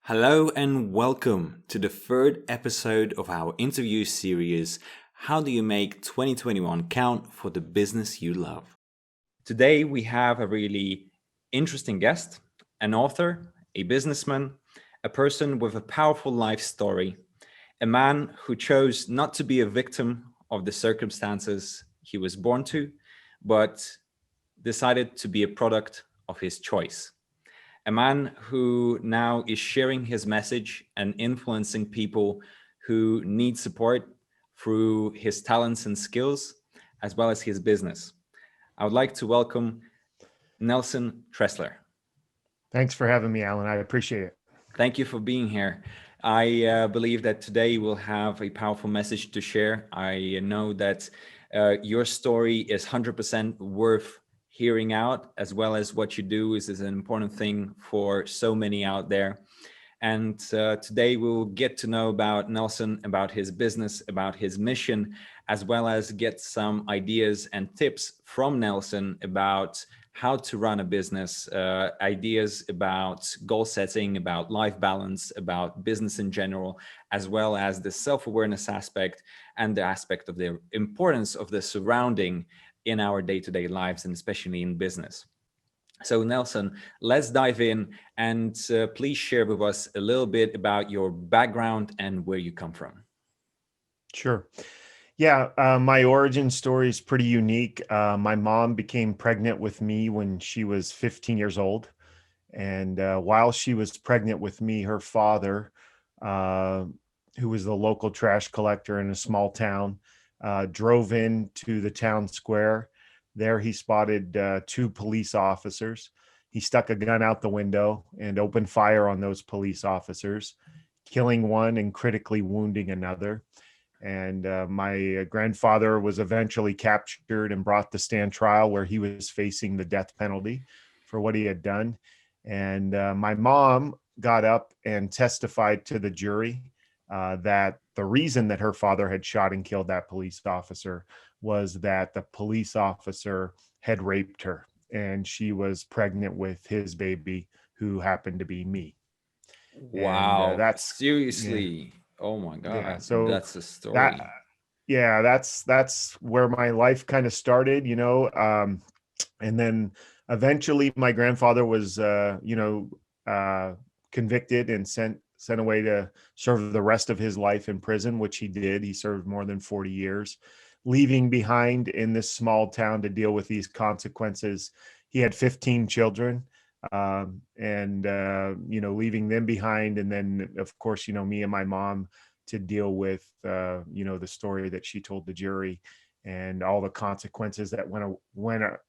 Hello and welcome to the third episode of our interview series, How Do You Make 2021 Count for the Business You Love? Today we have a really interesting guest, an author, a businessman, a person with a powerful life story, a man who chose not to be a victim of the circumstances he was born to, but decided to be a product of his choice. A man who now is sharing his message and influencing people who need support through his talents and skills, as well as his business. I would like to welcome Nelson Tressler. Thanks for having me, Alan. I appreciate it. Thank you for being here. I believe that today we'll have a powerful message to share. I know that your story is 100% worth hearing out, as well as what you do is an important thing for so many out there. And today we'll get to know about Nelson, about his business, about his mission, as well as get some ideas and tips from Nelson about how to run a business, ideas about goal setting, about life balance, about business in general, as well as the self-awareness aspect and the aspect of the importance of the surrounding in our day-to-day lives, and especially in business. So Nelson, let's dive in and please share with us a little bit about your background and where you come from. Sure. Yeah, my origin story is pretty unique. My mom became pregnant with me when she was 15 years old. And while she was pregnant with me, her father, uh, who was the local trash collector in a small town, drove into the town square. There he spotted two police officers. He stuck a gun out the window and opened fire on those police officers, killing one and critically wounding another. And my grandfather was eventually captured and brought to stand trial where he was facing the death penalty for what he had done. And my mom got up and testified to the jury that the reason that her father had shot and killed that police officer was that the police officer had raped her and she was pregnant with his baby, who happened to be me. And Wow, yeah, seriously. Oh my yeah. God, So that's a that, story. yeah, that's where my life kind of started, and then eventually my grandfather was, uh, convicted and sent away to serve the rest of his life in prison, which he did. He served more than 40 years, leaving behind in this small town to deal with these consequences. He had 15 children, and leaving them behind, and then of course, me and my mom to deal with, the story that she told the jury and all the consequences that went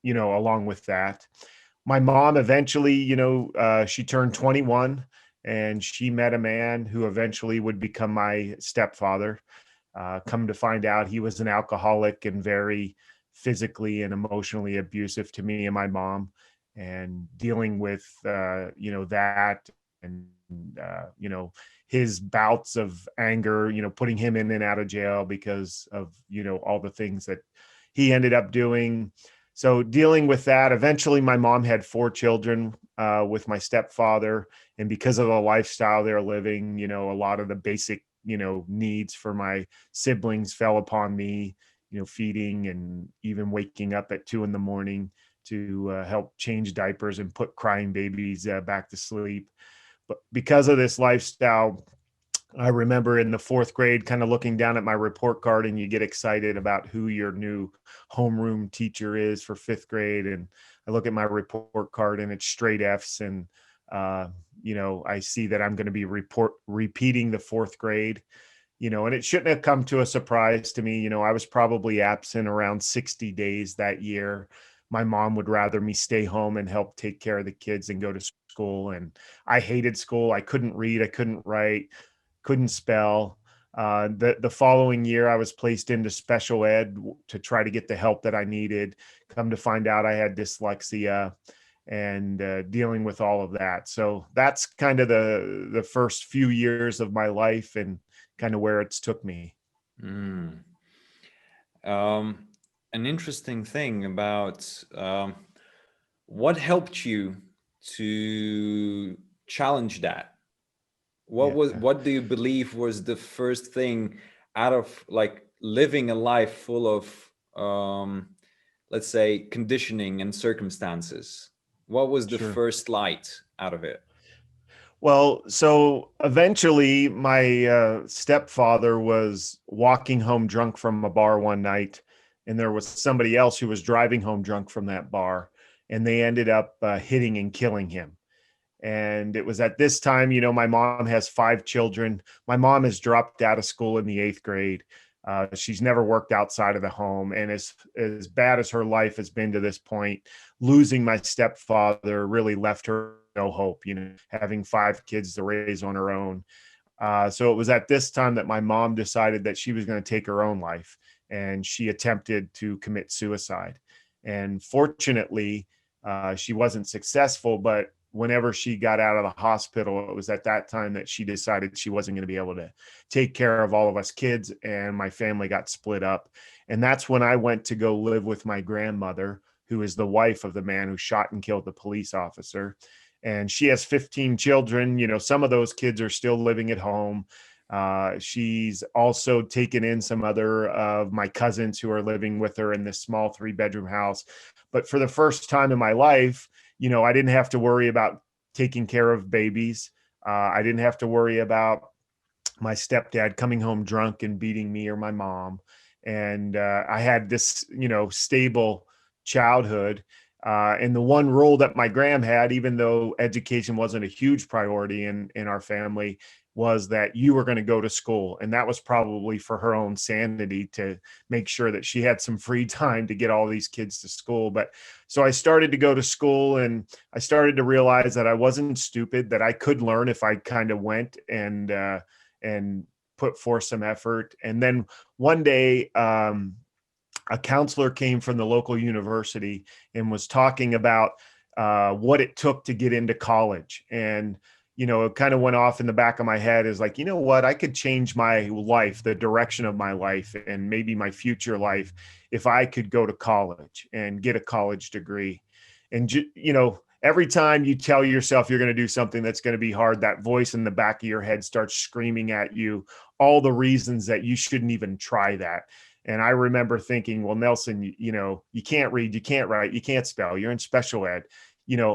along with that. My mom eventually, she turned 21 and she met a man who eventually would become my stepfather. Come to find out, he was an alcoholic and very physically and emotionally abusive to me and my mom, and dealing with that, and his bouts of anger, putting him in and out of jail because of all the things that he ended up doing. So dealing with that, eventually my mom had four children with my stepfather, and because of the lifestyle they're living, a lot of the basic needs for my siblings fell upon me, feeding and even waking up at 2 a.m. to help change diapers and put crying babies back to sleep. But because of this lifestyle, I remember in the fourth grade kind of looking down at my report card, and you get excited about who your new homeroom teacher is for fifth grade. And I look at my report card and it's straight F's. And, I see that I'm going to be repeating the fourth grade, and it shouldn't have come to a surprise to me. I was probably absent around 60 days that year. My mom would rather me stay home and help take care of the kids and go to school. And I hated school. I couldn't read. I couldn't write, couldn't spell. The following year, I was placed into special ed to try to get the help that I needed. Come to find out, I had dyslexia, and dealing with all of that. So that's kind of the first few years of my life and kind of where it's took me. Mm. Um, an interesting thing about what helped you to challenge that. What Yeah, was, what do you believe was the first thing out of like living a life full of, let's say, conditioning and circumstances? What was the sure. first light out of it? Well, so eventually my stepfather was walking home drunk from a bar one night, and there was somebody else who was driving home drunk from that bar, and they ended up hitting and killing him. And it was at this time, my mom has 5 children. My mom has dropped out of school in the 8th grade. She's never worked outside of the home. And as bad as her life has been to this point, losing my stepfather really left her no hope, having 5 kids to raise on her own. So it was at this time that my mom decided that she was going to take her own life, and she attempted to commit suicide. And fortunately, she wasn't successful, but whenever she got out of the hospital, it was at that time that she decided she wasn't going to be able to take care of all of us kids, and my family got split up. And that's when I went to go live with my grandmother, who is the wife of the man who shot and killed the police officer. And she has 15 children. Some of those kids are still living at home. She's also taken in some other of my cousins who are living with her in this small 3-bedroom house. But for the first time in my life, I didn't have to worry about taking care of babies. I didn't have to worry about my stepdad coming home drunk and beating me or my mom. And I had this, stable childhood. And the one rule that my gram had, even though education wasn't a huge priority in our family, was that you were going to go to school. And that was probably for her own sanity, to make sure that she had some free time to get all these kids to school. But so I started to go to school, and I started to realize that I wasn't stupid, that I could learn if I kind of went and put forth some effort. And then one day, a counselor came from the local university and was talking about what it took to get into college. And, it kind of went off in the back of my head as like, what, I could change my life, the direction of my life, and maybe my future life, if I could go to college and get a college degree. And, every time you tell yourself you're going to do something that's going to be hard, that voice in the back of your head starts screaming at you all the reasons that you shouldn't even try that. And I remember thinking, well, Nelson, you can't read, you can't write, you can't spell, you're in special ed.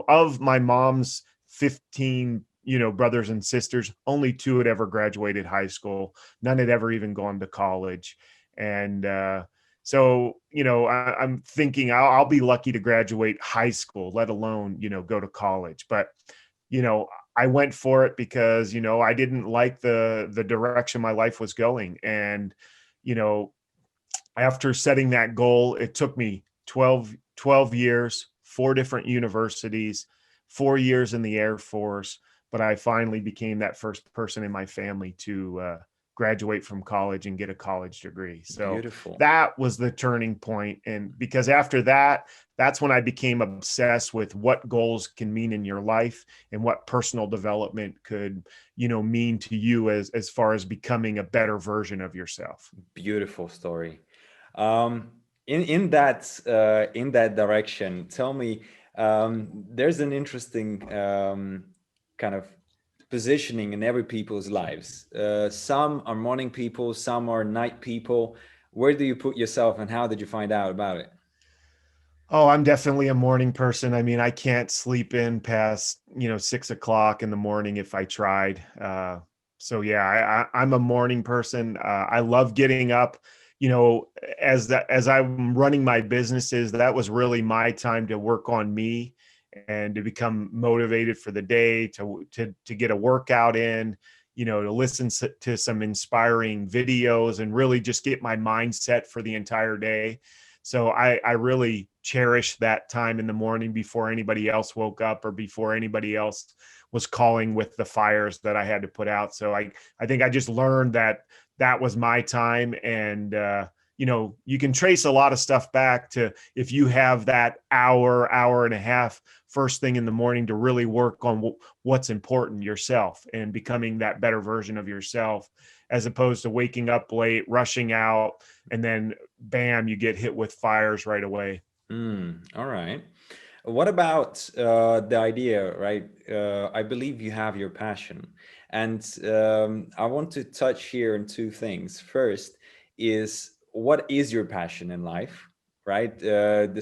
Of my mom's 15, brothers and sisters, only 2 had ever graduated high school. None had ever even gone to college. And so, I'm thinking I'll be lucky to graduate high school, let alone, go to college. But, I went for it because, I didn't like the direction my life was going. And, after setting that goal, it took me 12 years, 4 different universities, 4 years in the Air Force. But I finally became that first person in my family to graduate from college and get a college degree. So Beautiful. that was the turning point. And because after that, that's when I became obsessed with what goals can mean in your life and what personal development could, mean to you as far as becoming a better version of yourself. Beautiful story. Um, in that direction, tell me, there's an interesting kind of positioning in every people's lives. Some are morning people, some are night people. Where do you put yourself, and how did you find out about it? Oh, I'm definitely a morning person. I mean, I can't sleep in past, 6 o'clock in the morning if I tried. So yeah, I'm a morning person. I love getting up. As I'm running my businesses, that was really my time to work on me and to become motivated for the day, to get a workout in, to listen to some inspiring videos and really just get my mindset for the entire day. So I really cherish that time in the morning before anybody else woke up or before anybody else was calling with the fires that I had to put out. So I think I just learned that was my time. And, you can trace a lot of stuff back to if you have that hour and a half first thing in the morning to really work on what's important yourself and becoming that better version of yourself, as opposed to waking up late, rushing out, and then bam, you get hit with fires right away. All right. What about the idea, right? I believe you have your passion. And I want to touch here on two things. First is, what is your passion in life, right?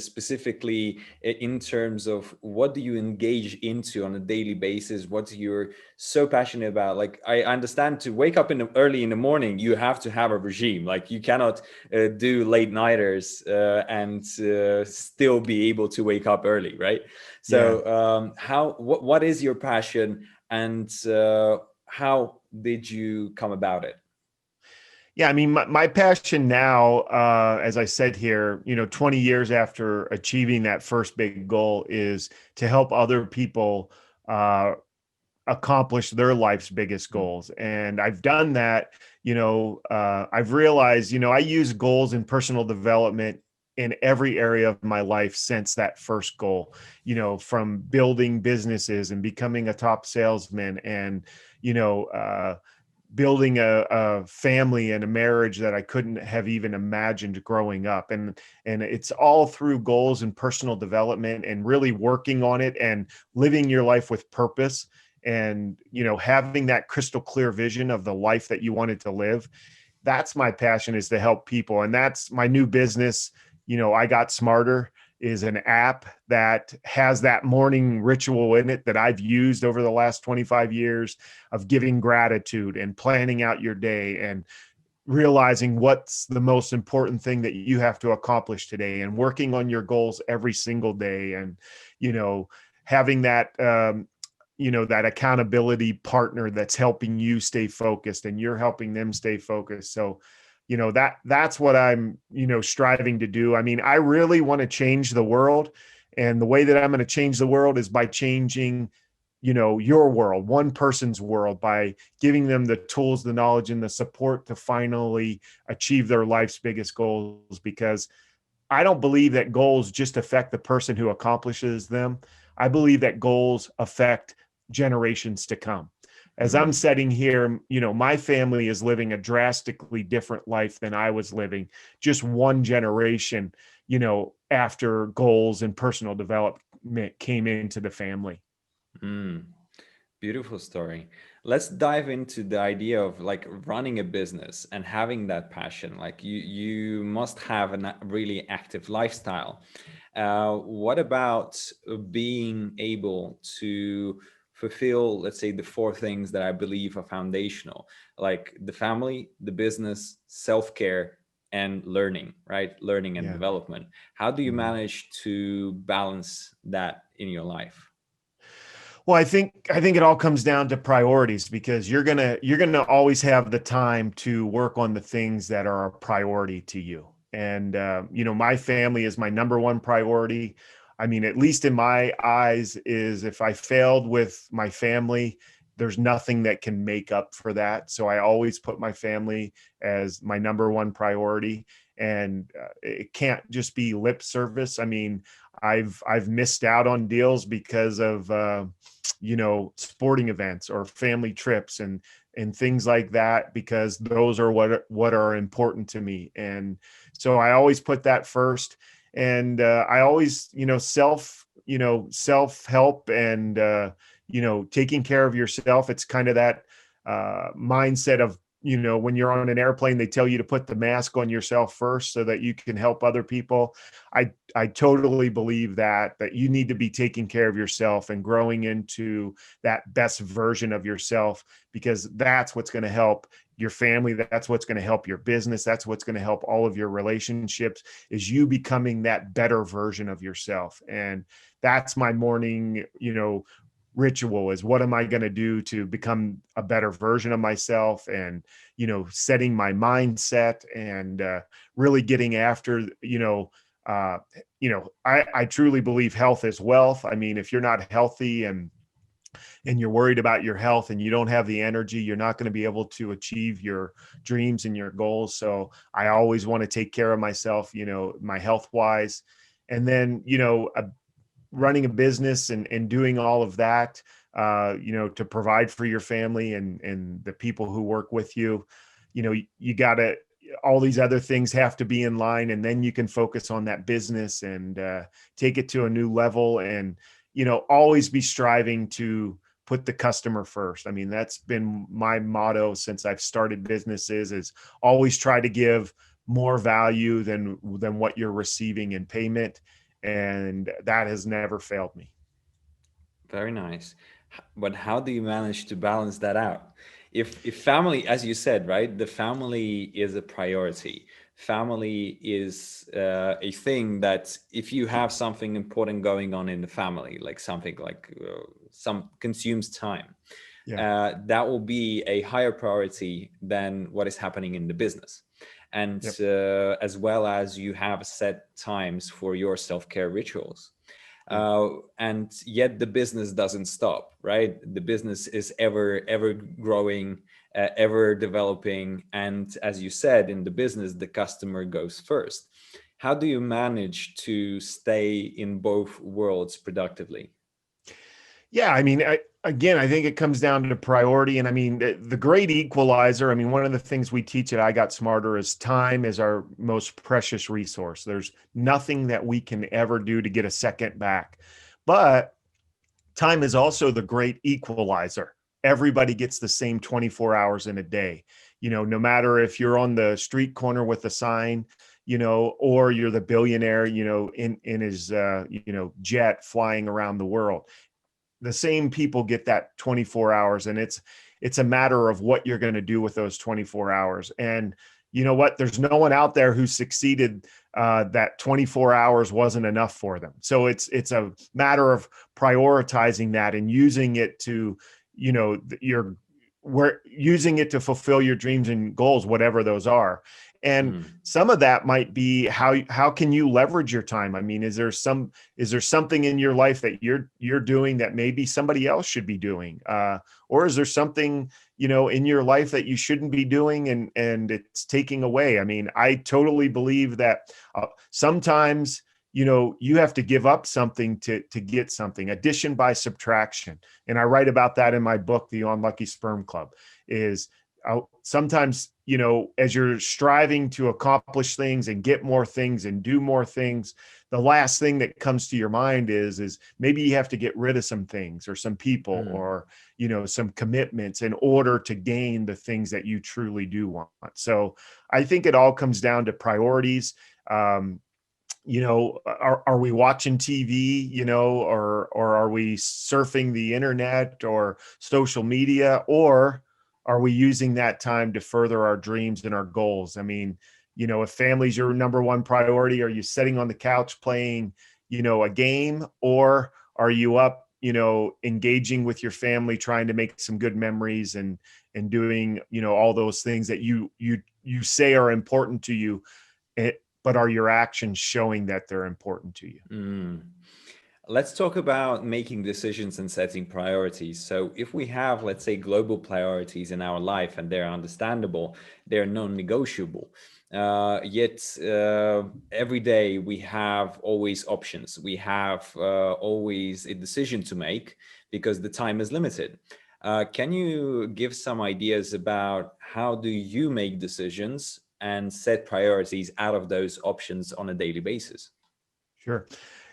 Specifically in terms of what do you engage into on a daily basis? What you're so passionate about? Like, I understand to wake up early in the morning, you have to have a regime. Like, you cannot do late nighters and still be able to wake up early, right? Yeah. So what is your passion, and how did you come about it? Yeah, I mean, my passion now, as I said here, 20 years after achieving that first big goal, is to help other people accomplish their life's biggest Mm. goals. And I've done that. I've realized, I use goals in personal development in every area of my life since that first goal, from building businesses and becoming a top salesman, and, you know, building a family and a marriage that I couldn't have even imagined growing up. And it's all through goals and personal development and really working on it and living your life with purpose, and having that crystal clear vision of the life that you wanted to live. That's my passion, is to help people. And that's my new business. I Got Smarter is an app that has that morning ritual in it that I've used over the last 25 years, of giving gratitude and planning out your day and realizing what's the most important thing that you have to accomplish today, and working on your goals every single day. And, having that, that accountability partner that's helping you stay focused and you're helping them stay focused. So, that's what I'm, striving to do. I mean, I really want to change the world. And the way that I'm going to change the world is by changing, your world, one person's world, by giving them the tools, the knowledge, and the support to finally achieve their life's biggest goals. Because I don't believe that goals just affect the person who accomplishes them. I believe that goals affect generations to come. As I'm Mm. sitting here, my family is living a drastically different life than I was living just one generation, after goals and personal development came into the family. Mm. Beautiful story. Let's dive into the idea of like running a business and having that passion. Like, you must have a really active lifestyle. What about being able to fulfill, let's say, the four things that I believe are foundational, like the family, the business, self-care, and learning, right? Learning and Yeah. development. How do you Mhm. manage to balance that in your life? Well, I think it all comes down to priorities, because you're gonna always have the time to work on the things that are a priority to you. And my family is my number one priority. I mean, at least in my eyes, is if I failed with my family, there's nothing that can make up for that. So I always put my family as my number one priority. And it can't just be lip service. I mean, I've missed out on deals because of sporting events or family trips and things like that, because those are what are important to me. And so I always put that first. And I always, self help, and taking care of yourself. It's kind of that mindset of, when you're on an airplane, they tell you to put the mask on yourself first so that you can help other people. I totally believe that you need to be taking care of yourself and growing into that best version of yourself, because that's what's going to help your family. That's what's going to help your business. That's what's going to help all of your relationships, is you becoming that better version of yourself. And that's my morning, ritual, is what am I going to do to become a better version of myself, and setting my mindset, and really getting after, uh I truly believe health is wealth. I mean, if you're not healthy, and you're worried about your health, and you don't have the energy, you're not going to be able to achieve your dreams and your goals. So I always want to take care of myself, my health wise. And then, running a business and doing all of that, to provide for your family and the people who work with you, you gotta, all these other things have to be in line, and then you can focus on that business and take it to a new level. And, always be striving to put the customer first. I mean, that's been my motto since I've started businesses, is always try to give more value than what you're receiving in payment. And that has never failed me. Very nice. But how do you manage to balance that out? If family, as you said, right, the family is a priority. Family is a thing that if you have something important going on in the family, like something like some consumes time, Yeah. that will be a higher priority than what is happening in the business. And Yep. as well as you have set times for your self-care rituals. Yeah. And yet the business doesn't stop, right? The business is ever growing, ever developing. And as you said, in the business, the customer goes first. How do you manage to stay in both worlds productively? Yeah, I mean, again, I think it comes down to priority. And I mean, the great equalizer, I mean, one of the things we teach at I Got Smarter is time is our most precious resource. There's nothing that we can ever do to get a second back. But time is also the great equalizer. Everybody gets the same 24 hours in a day. No matter if you're on the street corner with a sign, or you're the billionaire, in his, jet flying around the world. The same people get that 24 hours, and it's a matter of what you're going to do with those 24 hours. And you know what, there's no one out there who succeeded that 24 hours wasn't enough for them. So it's a matter of prioritizing that and using it to, we're using it to fulfill your dreams and goals, whatever those are. And some of that might be how can you leverage your time? I mean, is there something in your life that you're doing that maybe somebody else should be doing? Or is there something, in your life that you shouldn't be doing and it's taking away? I mean, I totally believe that sometimes, you have to give up something to get something. Addition by subtraction. And I write about that in my book, The Unlucky Sperm Club, is sometimes, as you're striving to accomplish things and get more things and do more things, the last thing that comes to your mind is maybe you have to get rid of some things or some people or, some commitments in order to gain the things that you truly do want. So I think it all comes down to priorities. Are we watching TV, or are we surfing the internet or social media, or are we using that time to further our dreams and our goals? I mean, if family's your number one priority, are you sitting on the couch playing, a game, or are you up, engaging with your family, trying to make some good memories and doing, all those things that you say are important to you, but are your actions showing that they're important to you? Let's talk about making decisions and setting priorities. So if we have, let's say, global priorities in our life and they're understandable, they're non-negotiable. Yet every day we have always options. We have always a decision to make because the time is limited. Can you give some ideas about how do you make decisions and set priorities out of those options on a daily basis? Sure.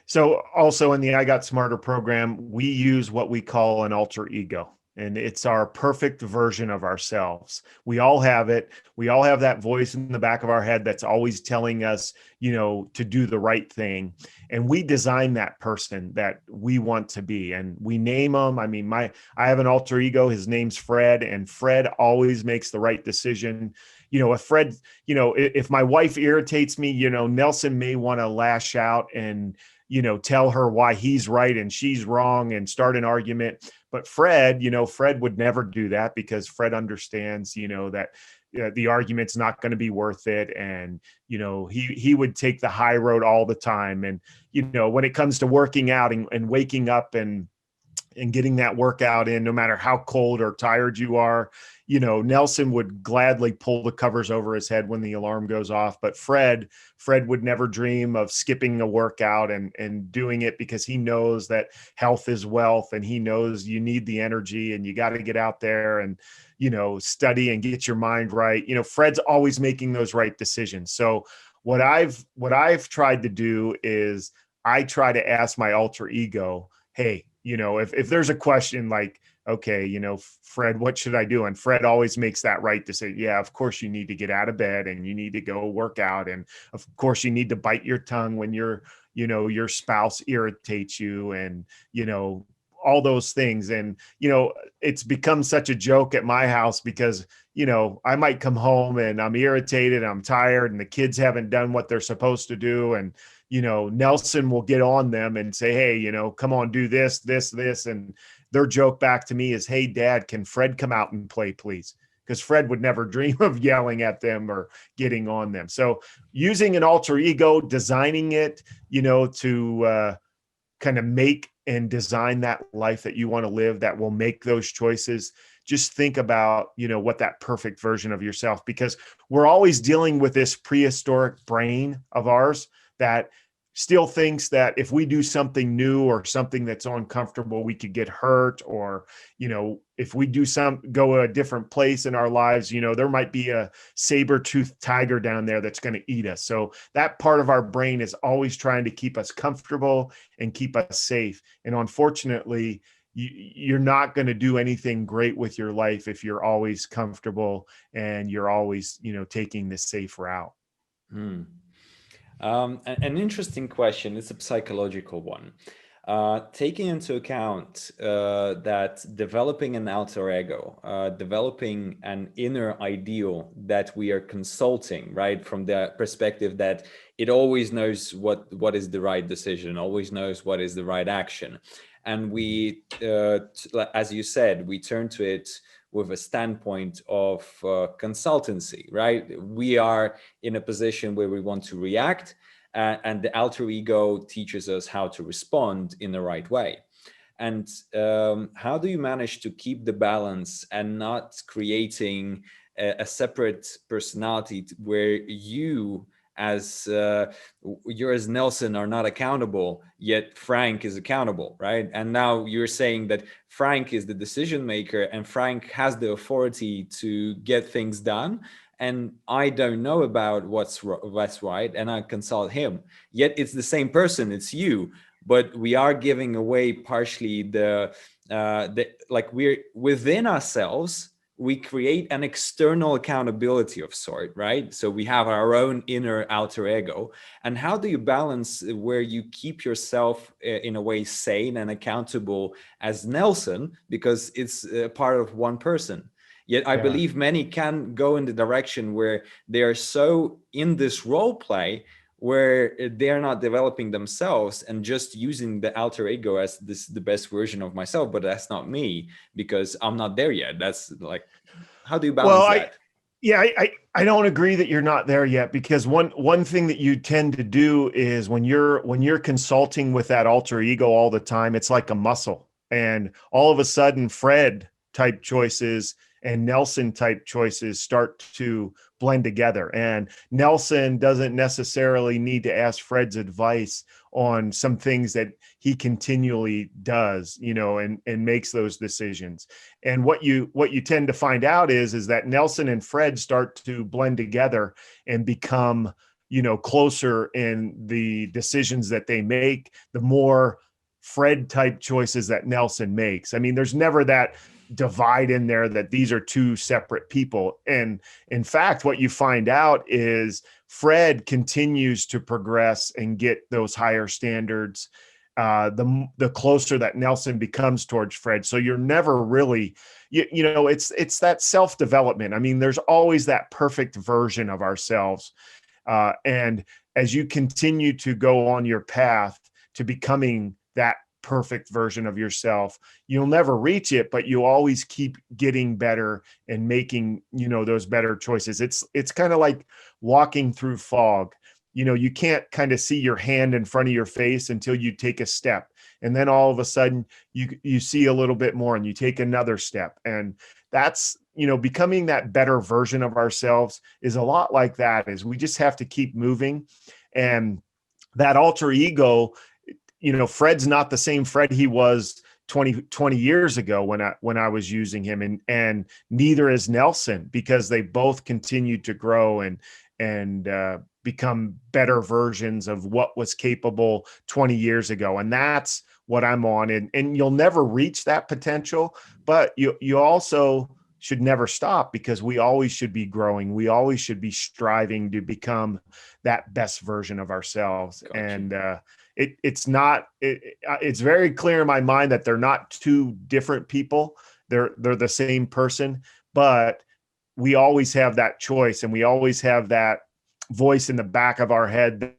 So also in the I Got Smarter program, we use what we call an alter ego, and it's our perfect version of ourselves. We all have it. We all have that voice in the back of our head that's always telling us, to do the right thing. And we design that person that we want to be, and we name them. I mean, I have an alter ego. His name's Fred, and Fred always makes the right decision. If Fred, if my wife irritates me, Nelson may want to lash out and, tell her why he's right and she's wrong and start an argument. But Fred, Fred would never do that because Fred understands, that the argument's not going to be worth it. And, he would take the high road all the time. And, when it comes to working out and waking up and, and getting that workout in, no matter how cold or tired you are. Nelson would gladly pull the covers over his head when the alarm goes off, but Fred would never dream of skipping a workout and doing it, because he knows that health is wealth, and he knows you need the energy and you got to get out there and, study and get your mind right. Fred's always making those right decisions. So what I've tried to do is I try to ask my alter ego, hey, if there's a question like, okay, Fred, what should I do? And Fred always makes that right decision. Yeah, of course you need to get out of bed and you need to go work out. And of course you need to bite your tongue when your spouse irritates you, and, all those things. And, it's become such a joke at my house because, I might come home and I'm irritated, I'm tired, and the kids haven't done what they're supposed to do. And, Nelson will get on them and say, hey, come on, do this, this, this. And their joke back to me is, hey, Dad, can Fred come out and play, please? Because Fred would never dream of yelling at them or getting on them. So using an alter ego, designing it, to kind of make and design that life that you want to live, that will make those choices. Just think about, what that perfect version of yourself, because we're always dealing with this prehistoric brain of ours that still thinks that if we do something new or something that's uncomfortable, we could get hurt. Or, if we go a different place in our lives, there might be a saber-toothed tiger down there that's going to eat us. So that part of our brain is always trying to keep us comfortable and keep us safe. And unfortunately, you're not going to do anything great with your life if you're always comfortable and you're always, taking the safe route. Hmm. An interesting question. It's a psychological one. Taking into account that developing an alter ego, developing an inner ideal that we are consulting, right, from the perspective that it always knows what is the right decision, always knows what is the right action. And we, as you said, we turn to it with a standpoint of consultancy, right? We are in a position where we want to react, and the alter ego teaches us how to respond in the right way. And how do you manage to keep the balance and not creating a separate personality where you as Nelson are not accountable, yet Frank is accountable, right? And now you're saying that Frank is the decision maker and Frank has the authority to get things done, and I don't know about what's right, and I consult him. Yet it's the same person, it's you, but we are giving away partially the like we're within ourselves. We create an external accountability of sort, right? So we have our own inner alter ego. And how do you balance where you keep yourself in a way sane and accountable as Nelson, because it's part of one person? Yet I believe many can go in the direction where they are so in this role play where they're not developing themselves and just using the alter ego as the best version of myself, but that's not me because I'm not there yet. That's like, how do you balance that? I don't agree that you're not there yet, because one thing that you tend to do is when you're consulting with that alter ego all the time, it's like a muscle, and all of a sudden Fred type choices and Nelson type choices start to blend together. And Nelson doesn't necessarily need to ask Fred's advice on some things that he continually does, and makes those decisions. And what you tend to find out is that Nelson and Fred start to blend together and become, closer in the decisions that they make, the more Fred type choices that Nelson makes. I mean, there's never that divide in there that these are two separate people. And in fact, what you find out is Fred continues to progress and get those higher standards the closer that Nelson becomes towards Fred. So you're never really, it's that self-development. I mean, there's always that perfect version of ourselves. And as you continue to go on your path to becoming that perfect version of yourself, you'll never reach it, but you always keep getting better and making, those better choices. It's kind of like walking through fog. You can't kind of see your hand in front of your face until you take a step. And then all of a sudden you see a little bit more and you take another step. And that's, becoming that better version of ourselves is a lot like that, is we just have to keep moving. And that alter ego, Fred's not the same Fred he was 20 years ago when I was using him, and neither is Nelson, because they both continued to grow and become better versions of what was capable 20 years ago. And that's what I'm on. And you'll never reach that potential, but you also should never stop, because we always should be growing. We always should be striving to become that best version of ourselves. Gotcha. And it's very clear in my mind that they're not two different people. They're the same person, but we always have that choice, and we always have that voice in the back of our head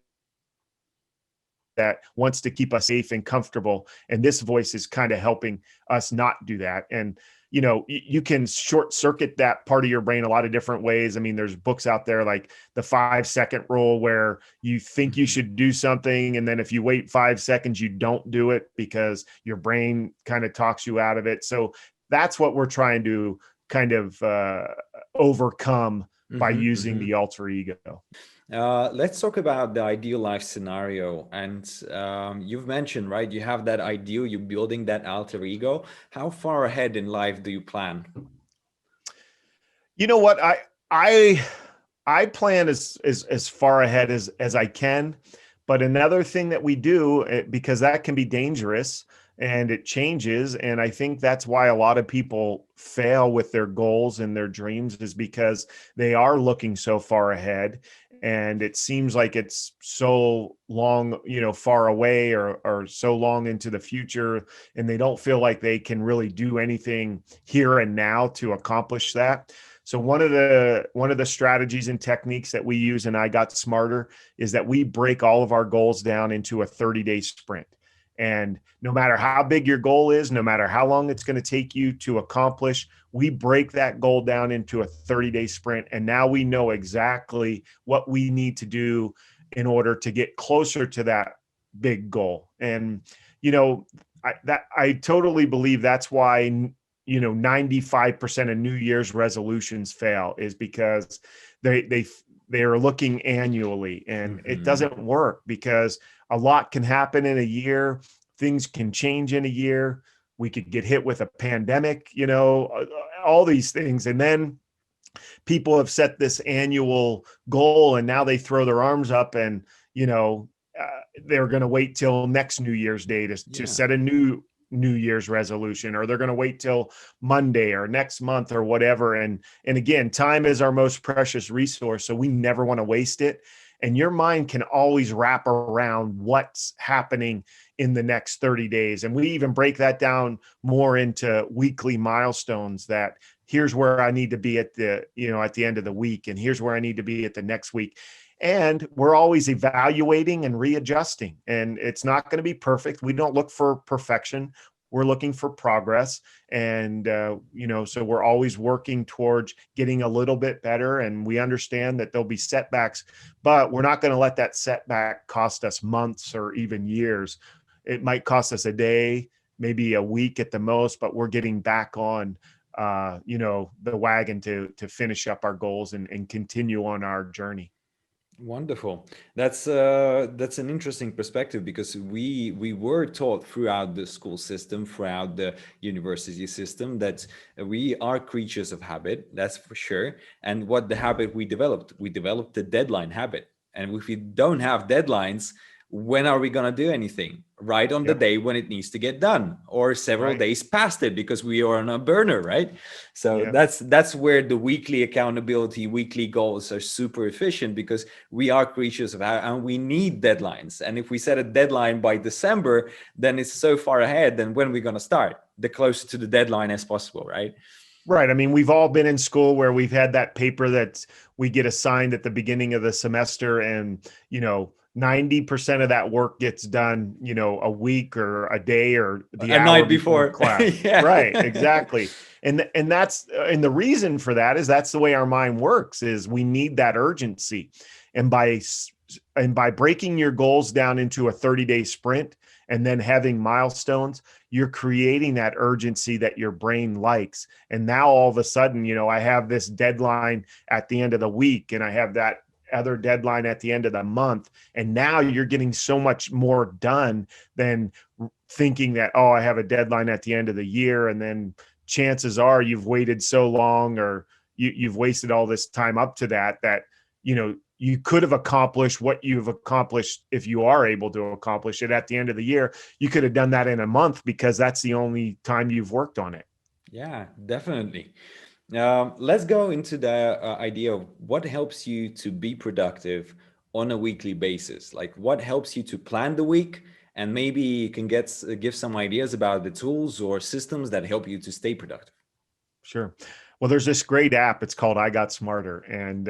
that wants to keep us safe and comfortable. And this voice is kind of helping us not do that. And you can short circuit that part of your brain a lot of different ways. I mean, there's books out there like the 5-second rule, where you think you should do something, and then if you wait 5 seconds, you don't do it because your brain kind of talks you out of it. So that's what we're trying to kind of overcome by using the alter ego. Let's talk about the ideal life scenario. And you've mentioned, right, you have that ideal, you're building that alter ego. How far ahead in life do you plan? You know what? I plan as far ahead as I can. But another thing that we do, because that can be dangerous and it changes, and I think that's why a lot of people fail with their goals and their dreams, is because they are looking so far ahead. And it seems like it's so long, far away, or so long into the future, and they don't feel like they can really do anything here and now to accomplish that. So one of the strategies and techniques that we use in I Got Smarter is that we break all of our goals down into a 30-day sprint. And no matter how big your goal is, no matter how long it's going to take you to accomplish, we break that goal down into a 30-day sprint. And now we know exactly what we need to do in order to get closer to that big goal. And, I totally believe that's why, 95% of New Year's resolutions fail, is because they are looking annually, and it doesn't work, because a lot can happen in a year. Things can change in a year. We could get hit with a pandemic, all these things. And then people have set this annual goal, and now they throw their arms up, and, they're going to wait till next New Year's Day to set a New Year's resolution, or they're going to wait till Monday or next month or whatever. And again, time is our most precious resource, so we never want to waste it. And your mind can always wrap around what's happening in the next 30 days. And we even break that down more into weekly milestones, that here's where I need to be at the end of the week, and here's where I need to be at the next week. And we're always evaluating and readjusting, and it's not going to be perfect. We don't look for perfection. We're looking for progress. And, so we're always working towards getting a little bit better. And we understand that there'll be setbacks, but we're not going to let that setback cost us months or even years. It might cost us a day, maybe a week at the most, but we're getting back on, the wagon to finish up our goals and continue on our journey. Wonderful. That's an interesting perspective, because we were taught throughout the school system, throughout the university system, that we are creatures of habit. That's for sure. And what the habit we developed the deadline habit. And if we don't have deadlines, when are we going to do anything? Right on the day when it needs to get done, or several days past it, because we are on a burner, right? So that's where the weekly accountability, weekly goals are super efficient, because we are creatures of habit and we need deadlines. And if we set a deadline by December, then it's so far ahead. Then when we're going to start, the closer to the deadline as possible, right? Right. I mean, we've all been in school where we've had that paper that we get assigned at the beginning of the semester, and, 90% of that work gets done, a week or a day or the hour night before class. Right. Exactly. And the reason for that is that's the way our mind works, is we need that urgency. And by breaking your goals down into a 30-day sprint and then having milestones, you're creating that urgency that your brain likes. And now all of a sudden, I have this deadline at the end of the week, and I have that other deadline at the end of the month. And now you're getting so much more done than thinking that, oh, I have a deadline at the end of the year. And then chances are you've waited so long, or you've wasted all this time up to that, you could have accomplished what you've accomplished. If you are able to accomplish it at the end of the year, you could have done that in a month, because that's the only time you've worked on it. Yeah, definitely. Let's go into the idea of what helps you to be productive on a weekly basis. Like, what helps you to plan the week, and maybe you can give some ideas about the tools or systems that help you to stay productive. Sure. Well, there's this great app. It's called I Got Smarter, and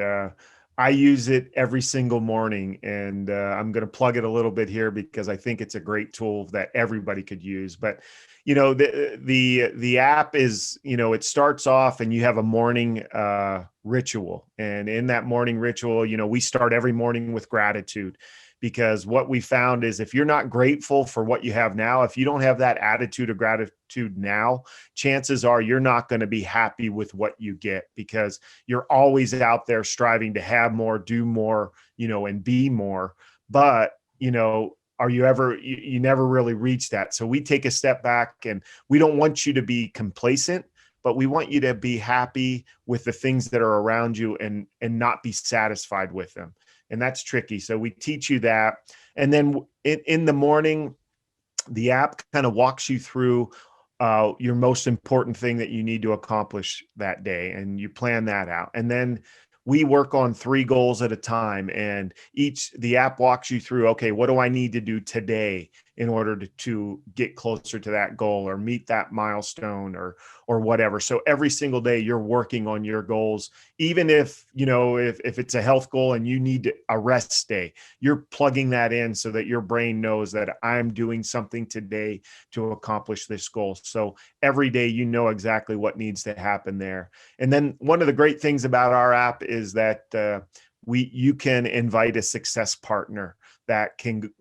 I use it every single morning. And I'm going to plug it a little bit here because I think it's a great tool that everybody could use. But the app is, it starts off and you have a morning ritual, and in that morning ritual, we start every morning with gratitude. Because what we found is, if you're not grateful for what you have now, if you don't have that attitude of gratitude now, chances are you're not going to be happy with what you get, because you're always out there striving to have more, do more, and be more. But, are you ever, you never really reach that. So we take a step back, and we don't want you to be complacent, but we want you to be happy with the things that are around you, and not be satisfied with them. And that's tricky. So we teach you that. And then in the morning, the app kind of walks you through your most important thing that you need to accomplish that day. And you plan that out. And then we work on 3 goals at a time. And the app walks you through, okay, what do I need to do today in order to get closer to that goal, or meet that milestone, or whatever. So every single day you're working on your goals. Even if, if it's a health goal and you need a rest day, you're plugging that in so that your brain knows that I'm doing something today to accomplish this goal. So every day, exactly what needs to happen there. And then one of the great things about our app is that you can invite a success partner that can,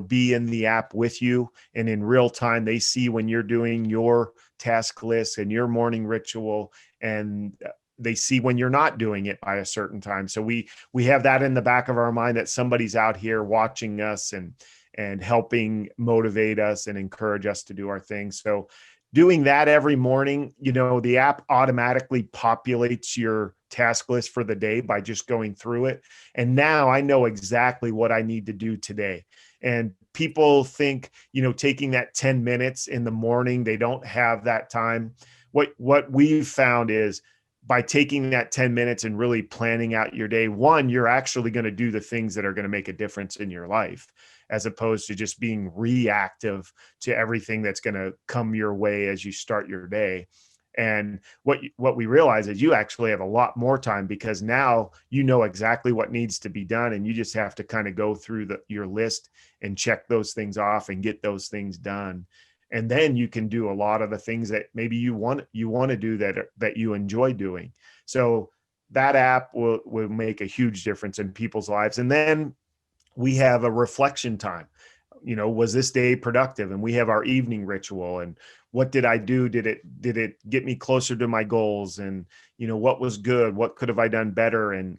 be in the app with you, and in real time, they see when you're doing your task list and your morning ritual, and they see when you're not doing it by a certain time. So we have that in the back of our mind, that somebody's out here watching us and helping motivate us and encourage us to do our thing. So doing that every morning, the app automatically populates your task list for the day by just going through it. And now I know exactly what I need to do today. And people think, taking that 10 minutes in the morning, they don't have that time. What we've found is, by taking that 10 minutes and really planning out your day, one, you're actually going to do the things that are going to make a difference in your life, as opposed to just being reactive to everything that's going to come your way as you start your day. And what we realize is you actually have a lot more time, because now you know exactly what needs to be done, and you just have to kind of go through your list and check those things off and get those things done. And then you can do a lot of the things that maybe you want to do that you enjoy doing. So that app will make a huge difference in people's lives. And then we have a reflection time. Was this day productive? And we have our evening ritual. And what did I do? Did it get me closer to my goals? And, what was good? What could have I done better? And,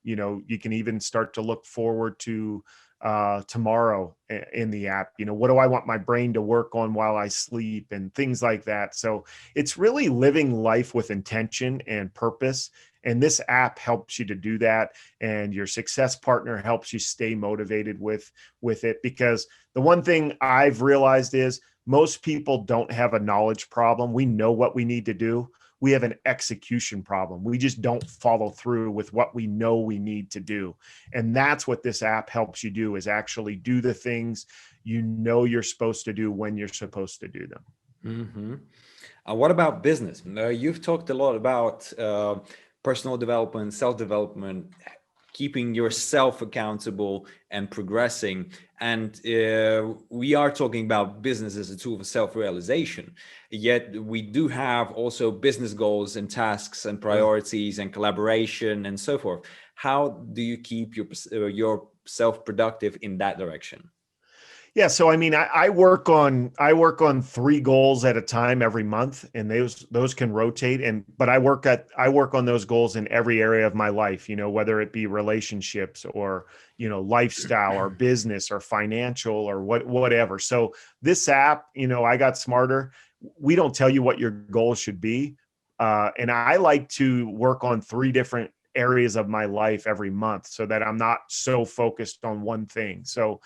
you can even start to look forward to tomorrow in the app. What do I want my brain to work on while I sleep, and things like that. So it's really living life with intention and purpose. And this app helps you to do that. And your success partner helps you stay motivated with it. Because the one thing I've realized is, most people don't have a knowledge problem. We know what we need to do. We have an execution problem. We just don't follow through with what we know we need to do. And that's what this app helps you do, is actually do the things you're supposed to do when you're supposed to do them. Mm-hmm. What about business? You've talked a lot about personal development, self-development, keeping yourself accountable and progressing. And we are talking about business as a tool for self-realization. Yet we do have also business goals and tasks and priorities and collaboration and so forth. How do you keep yourself productive in that direction? Yeah, so I mean, I work on 3 goals at a time every month, and those can rotate. But I work on those goals in every area of my life. Whether it be relationships or lifestyle or business or financial or whatever. So this app, I got smarter. We don't tell you what your goals should be, and I like to work on 3 different areas of my life every month so that I'm not so focused on one thing. So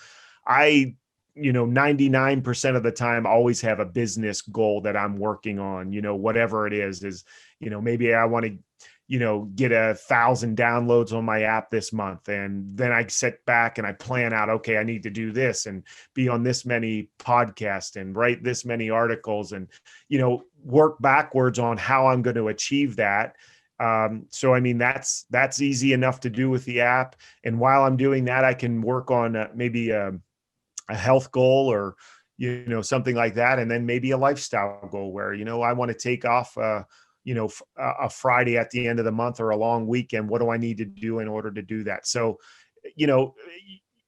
I 99% of the time always have a business goal that I'm working on, whatever it is, maybe I want to, get 1,000 downloads on my app this month. And then I sit back and I plan out, okay, I need to do this and be on this many podcasts and write this many articles and, work backwards on how I'm going to achieve that. So, I mean, that's easy enough to do with the app. And while I'm doing that, I can work on maybe a health goal or, something like that. And then maybe a lifestyle goal where, I want to take off, a Friday at the end of the month or a long weekend. What do I need to do in order to do that? So, you know,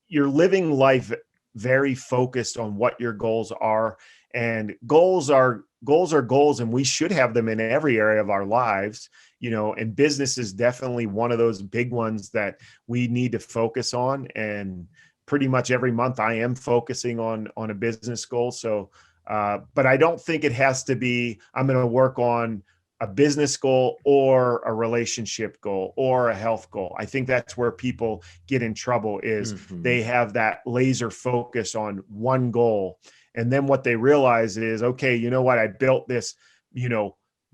you're living life very focused on what your goals are, and goals are goals, and we should have them in every area of our lives. And business is definitely one of those big ones that we need to focus on. And pretty much every month I am focusing on a business goal. So, but I don't think it has to be, I'm going to work on a business goal or a relationship goal or a health goal. I think that's where people get in trouble is they have that laser focus on one goal. And then what they realize is, okay, you know what? I built this,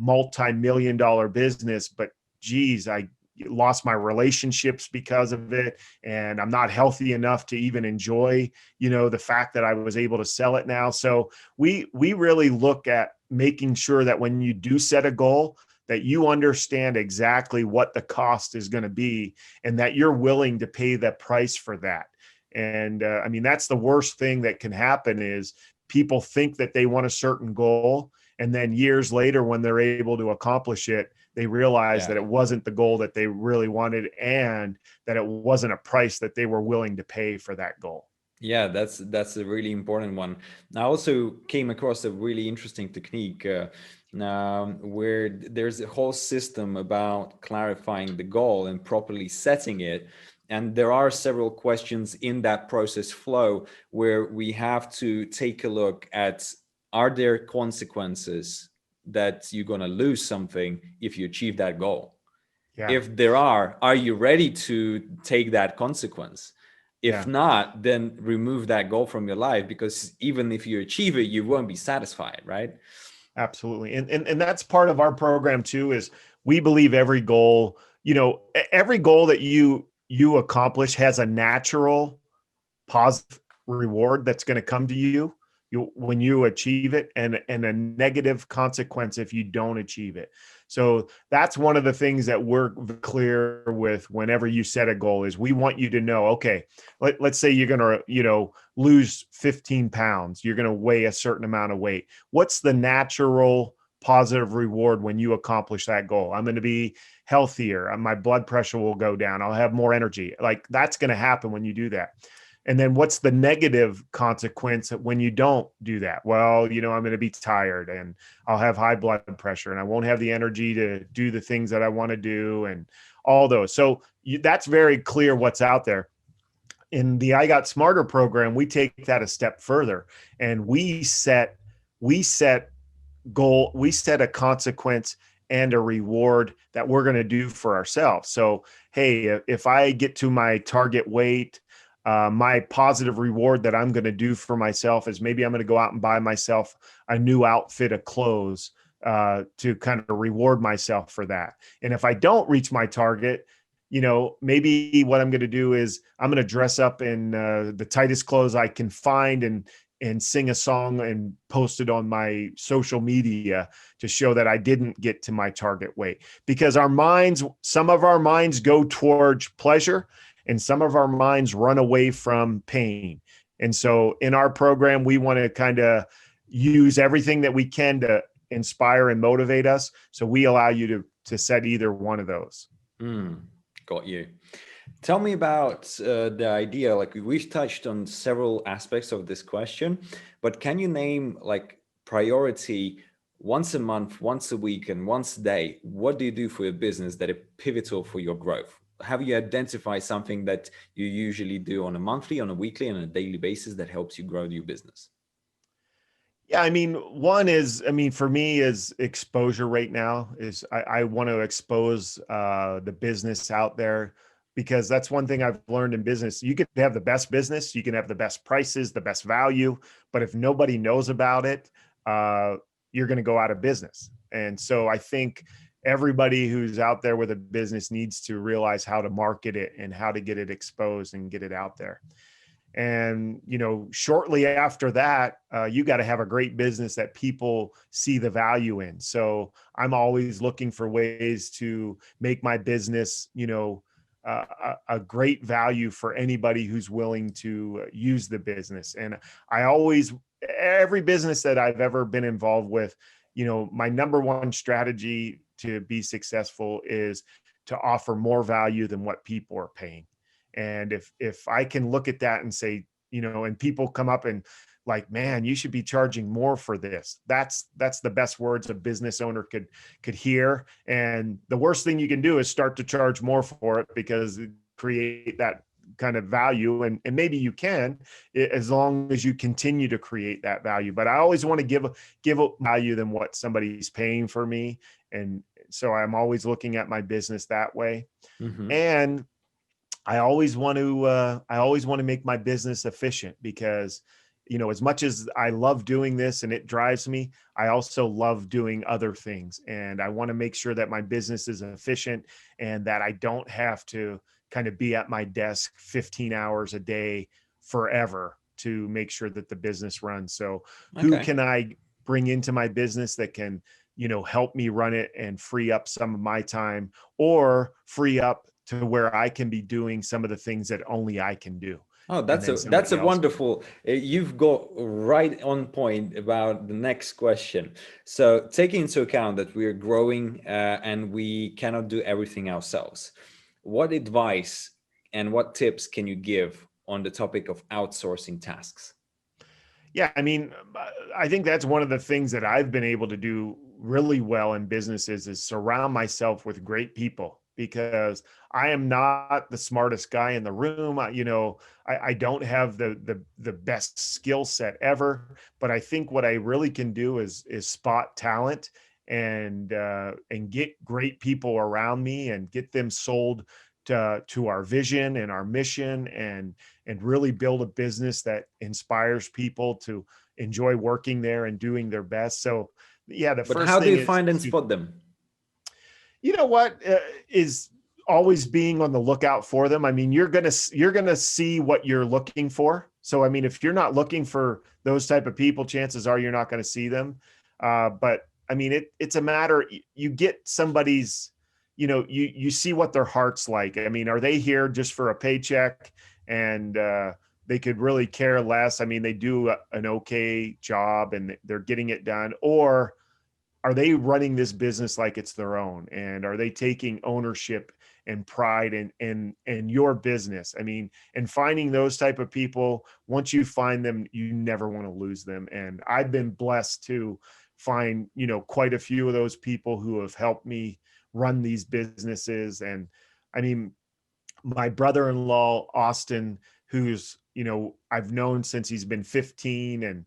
multi-million-dollar business, but geez, I lost my relationships because of it. And I'm not healthy enough to even enjoy, the fact that I was able to sell it now. So we really look at making sure that when you do set a goal, that you understand exactly what the cost is going to be and that you're willing to pay the price for that. And I mean, that's the worst thing that can happen is people think that they want a certain goal. And then years later, when they're able to accomplish it, they realize that it wasn't the goal that they really wanted and that it wasn't a price that they were willing to pay for that goal. Yeah, that's a really important one. I also came across a really interesting technique where there's a whole system about clarifying the goal and properly setting it. And there are several questions in that process flow where we have to take a look at, are there consequences that you're going to lose something if you achieve that goal? Yeah. If there are you ready to take that consequence? If not, then remove that goal from your life, because even if you achieve it, you won't be satisfied, right? Absolutely. And that's part of our program too, is we believe every goal, every goal that you accomplish has a natural positive reward that's going to come to you when you achieve it, and a negative consequence if you don't achieve it. So that's one of the things that we're clear with whenever you set a goal is we want you to know, okay, let's say you're going to, lose 15 pounds. You're going to weigh a certain amount of weight. What's the natural positive reward when you accomplish that goal? I'm going to be healthier. My blood pressure will go down. I'll have more energy. Like that's going to happen when you do that. And then what's the negative consequence when you don't do that? Well, I'm going to be tired and I'll have high blood pressure and I won't have the energy to do the things that I want to do and all those. So that's very clear what's out there. In the I Got Smarter program, we take that a step further and we set a consequence and a reward that we're going to do for ourselves. So, hey, if I get to my target weight, my positive reward that I'm going to do for myself is maybe I'm going to go out and buy myself a new outfit of clothes to kind of reward myself for that. And if I don't reach my target, maybe what I'm going to do is I'm going to dress up in the tightest clothes I can find and sing a song and post it on my social media to show that I didn't get to my target weight. Because some of our minds go towards pleasure and some of our minds run away from pain. And so in our program, we want to kind of use everything that we can to inspire and motivate us. So we allow you to set either one of those. Got you. Tell me about the idea. Like we've touched on several aspects of this question, but can you name like priority once a month, once a week, and once a day? What do you do for your business that is pivotal for your growth? Have you identified something that you usually do on a monthly, on a weekly, and a daily basis that helps you grow your business? Yeah, I mean, one is, I mean, for me is exposure right now is I want to expose the business out there because that's one thing I've learned in business. You can have the best business, you can have the best prices, the best value, but if nobody knows about it, uh, you're going to go out of business. And so I think everybody who's out there with a business needs to realize how to market it and how to get it exposed and get it out there. And shortly after that, you got to have a great business that people see the value in. So I'm always looking for ways to make my business a great value for anybody who's willing to use the business. And I always, every business that I've ever been involved with, my number one strategy to be successful is to offer more value than what people are paying. And if I can look at that and say, and people come up and like, man, you should be charging more for this. That's the best words a business owner could hear. And the worst thing you can do is start to charge more for it, because it create that kind of value. And maybe you can, as long as you continue to create that value. But I always want to give value than what somebody's paying for me. And so I'm always looking at my business that way. Mm-hmm. And I always want to make my business efficient, because, as much as I love doing this and it drives me, I also love doing other things. And I want to make sure that my business is efficient and that I don't have to kind of be at my desk 15 hours a day forever to make sure that the business runs. So who Okay. can I bring into my business that can, help me run it and free up some of my time, or free up to where I can be doing some of the things that only I can do. Oh, And that's then a somebody else. wonderful. You've got right on point about the next question. So, taking into account that we're growing and we cannot do everything ourselves, what advice and what tips can you give on the topic of outsourcing tasks? Yeah, I mean, I think that's one of the things that I've been able to do really well in businesses is surround myself with great people, because I am not the smartest guy in the room. I don't have the best skill set ever, but I think what I really can do is spot talent and get great people around me and get them sold to our vision and our mission, and really build a business that inspires people to enjoy working there and doing their best. So yeah, the But first how do thing you is find and to, spot them? what is always being on the lookout for them. I mean, you're gonna see what you're looking for. So I mean, if you're not looking for those type of people, chances are you're not going to see them. But I mean, it's a matter, you get somebody's, you see what their heart's like. I mean, are they here just for a paycheck and they could really care less? I mean, they do an okay job and they're getting it done, or are they running this business like it's their own, and are they taking ownership and pride in your business? I mean, and finding those type of people, once you find them, you never want to lose them. And I've been blessed to find, quite a few of those people who have helped me run these businesses. And I mean, my brother-in-law Austin, who's, I've known since he's been 15, and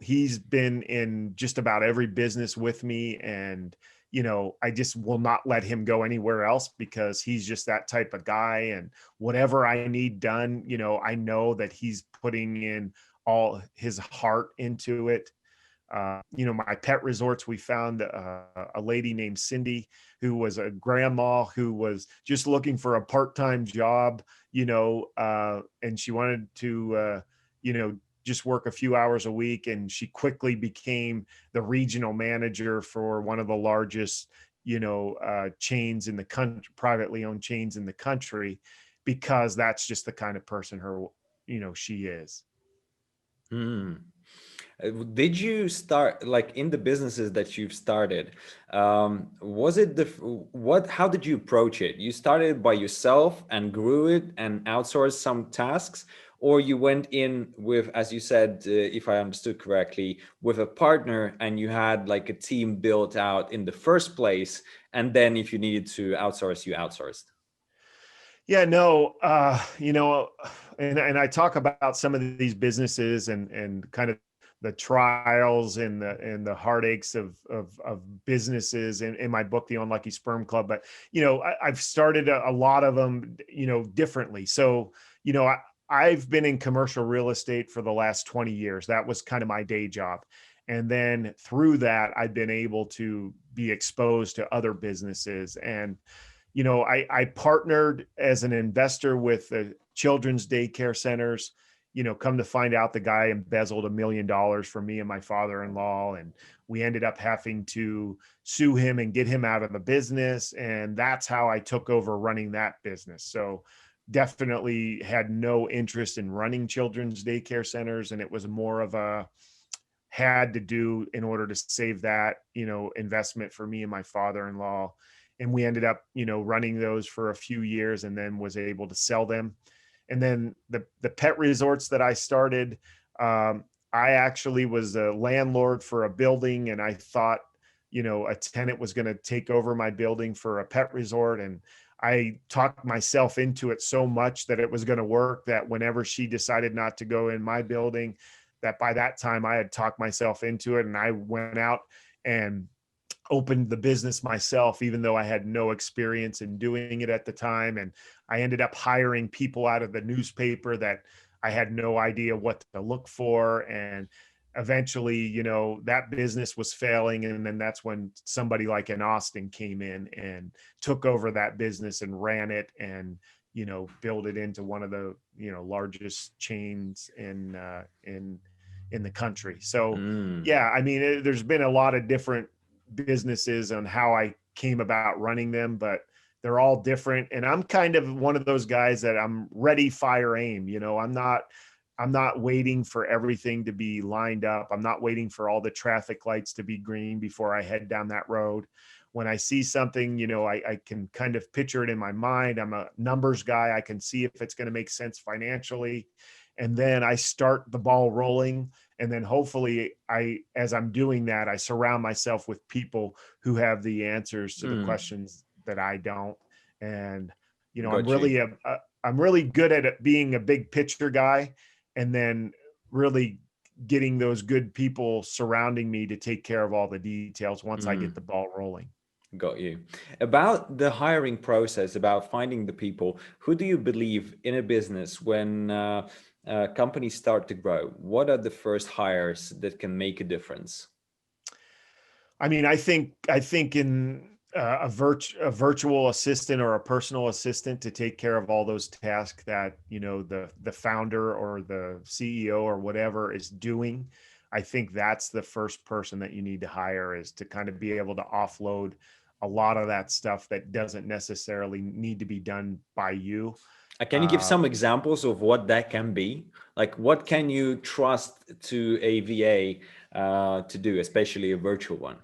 he's been in just about every business with me. And I just will not let him go anywhere else, because he's just that type of guy. And whatever I need done, I know that he's putting in all his heart into it. My pet resorts, we found a lady named Cindy, who was a grandma who was just looking for a part-time job, and she wanted to, just work a few hours a week. And she quickly became the regional manager for one of the largest, chains in the country, privately owned chains in the country, because that's just the kind of person she is. Hmm. Did you start like in the businesses that you've started? Was it what? How did you approach it? You started by yourself and grew it and outsourced some tasks, or you went in with, as you said, if I understood correctly, with a partner and you had like a team built out in the first place, and then if you needed to outsource, you outsourced. Yeah, no, and I talk about some of these businesses and kind of the trials and the heartaches of businesses in my book, The Unlucky Sperm Club. But I've started a lot of them, differently. So I've been in commercial real estate for the last 20 years. That was kind of my day job. And then through that, I've been able to be exposed to other businesses. And I partnered as an investor with the children's daycare centers. Come to find out, the guy embezzled $1 million from me and my father-in-law, and we ended up having to sue him and get him out of the business. And that's how I took over running that business. So definitely had no interest in running children's daycare centers, and it was more of a had to do in order to save that investment for me and my father-in-law. And we ended up running those for a few years, and then was able to sell them. And then the pet resorts that I started, I actually was a landlord for a building, and I thought a tenant was going to take over my building for a pet resort, and I talked myself into it so much that it was going to work, that whenever she decided not to go in my building, that by that time I had talked myself into it, and I went out and opened the business myself, even though I had no experience in doing it at the time. And I ended up hiring people out of the newspaper that I had no idea what to look for. And eventually, that business was failing. And then that's when somebody like in Austin came in and took over that business and ran it, and build it into one of the largest chains in the country. So Mm. yeah, I mean, there's been a lot of different businesses on how I came about running them, but they're all different. And I'm kind of one of those guys that I'm ready, fire, aim. I'm not waiting for everything to be lined up. I'm not waiting for all the traffic lights to be green before I head down that road. When I see something, I can kind of picture it in my mind. I'm a numbers guy. I can see if it's going to make sense financially. And then I start the ball rolling. And then hopefully as I'm doing that, I surround myself with people who have the answers to the Mm. questions that I don't. And, Got you. I'm really good at it, being a big picture guy, and then really getting those good people surrounding me to take care of all the details once I get Mm. the ball rolling. Got you. About the hiring process, about finding the people, who do you believe in a business when companies start to grow? What are the first hires that can make a difference? I mean, I think in a virtual assistant or a personal assistant to take care of all those tasks that the founder or the CEO or whatever is doing. I think that's the first person that you need to hire, is to kind of be able to offload a lot of that stuff that doesn't necessarily need to be done by you. Can you give Uh, some examples of what that can be? Like, what can you trust to a VA to do, especially a virtual one?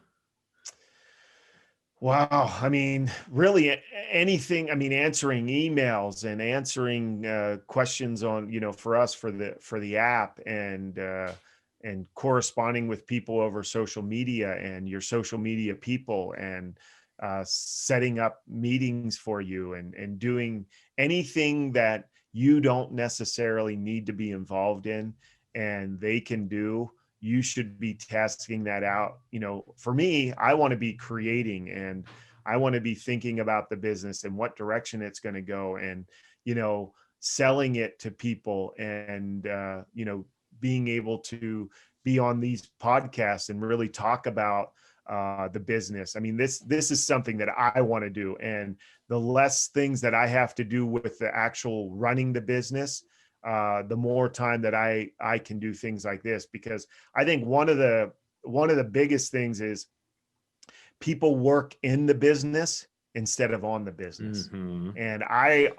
Wow. I mean, really anything. I mean, answering emails and answering questions on, for us, for the app, and corresponding with people over social media and your social media people, and setting up meetings for you, and doing anything that you don't necessarily need to be involved in and they can do. You should be tasking that out. For me, I want to be creating, and I want to be thinking about the business and what direction it's going to go, and selling it to people, and being able to be on these podcasts and really talk about the business. I mean, this is something that I want to do, and the less things that I have to do with the actual running the business, the more time that I can do things like this. Because I think one of the biggest things is people work in the business instead of on the business. Hmm. And I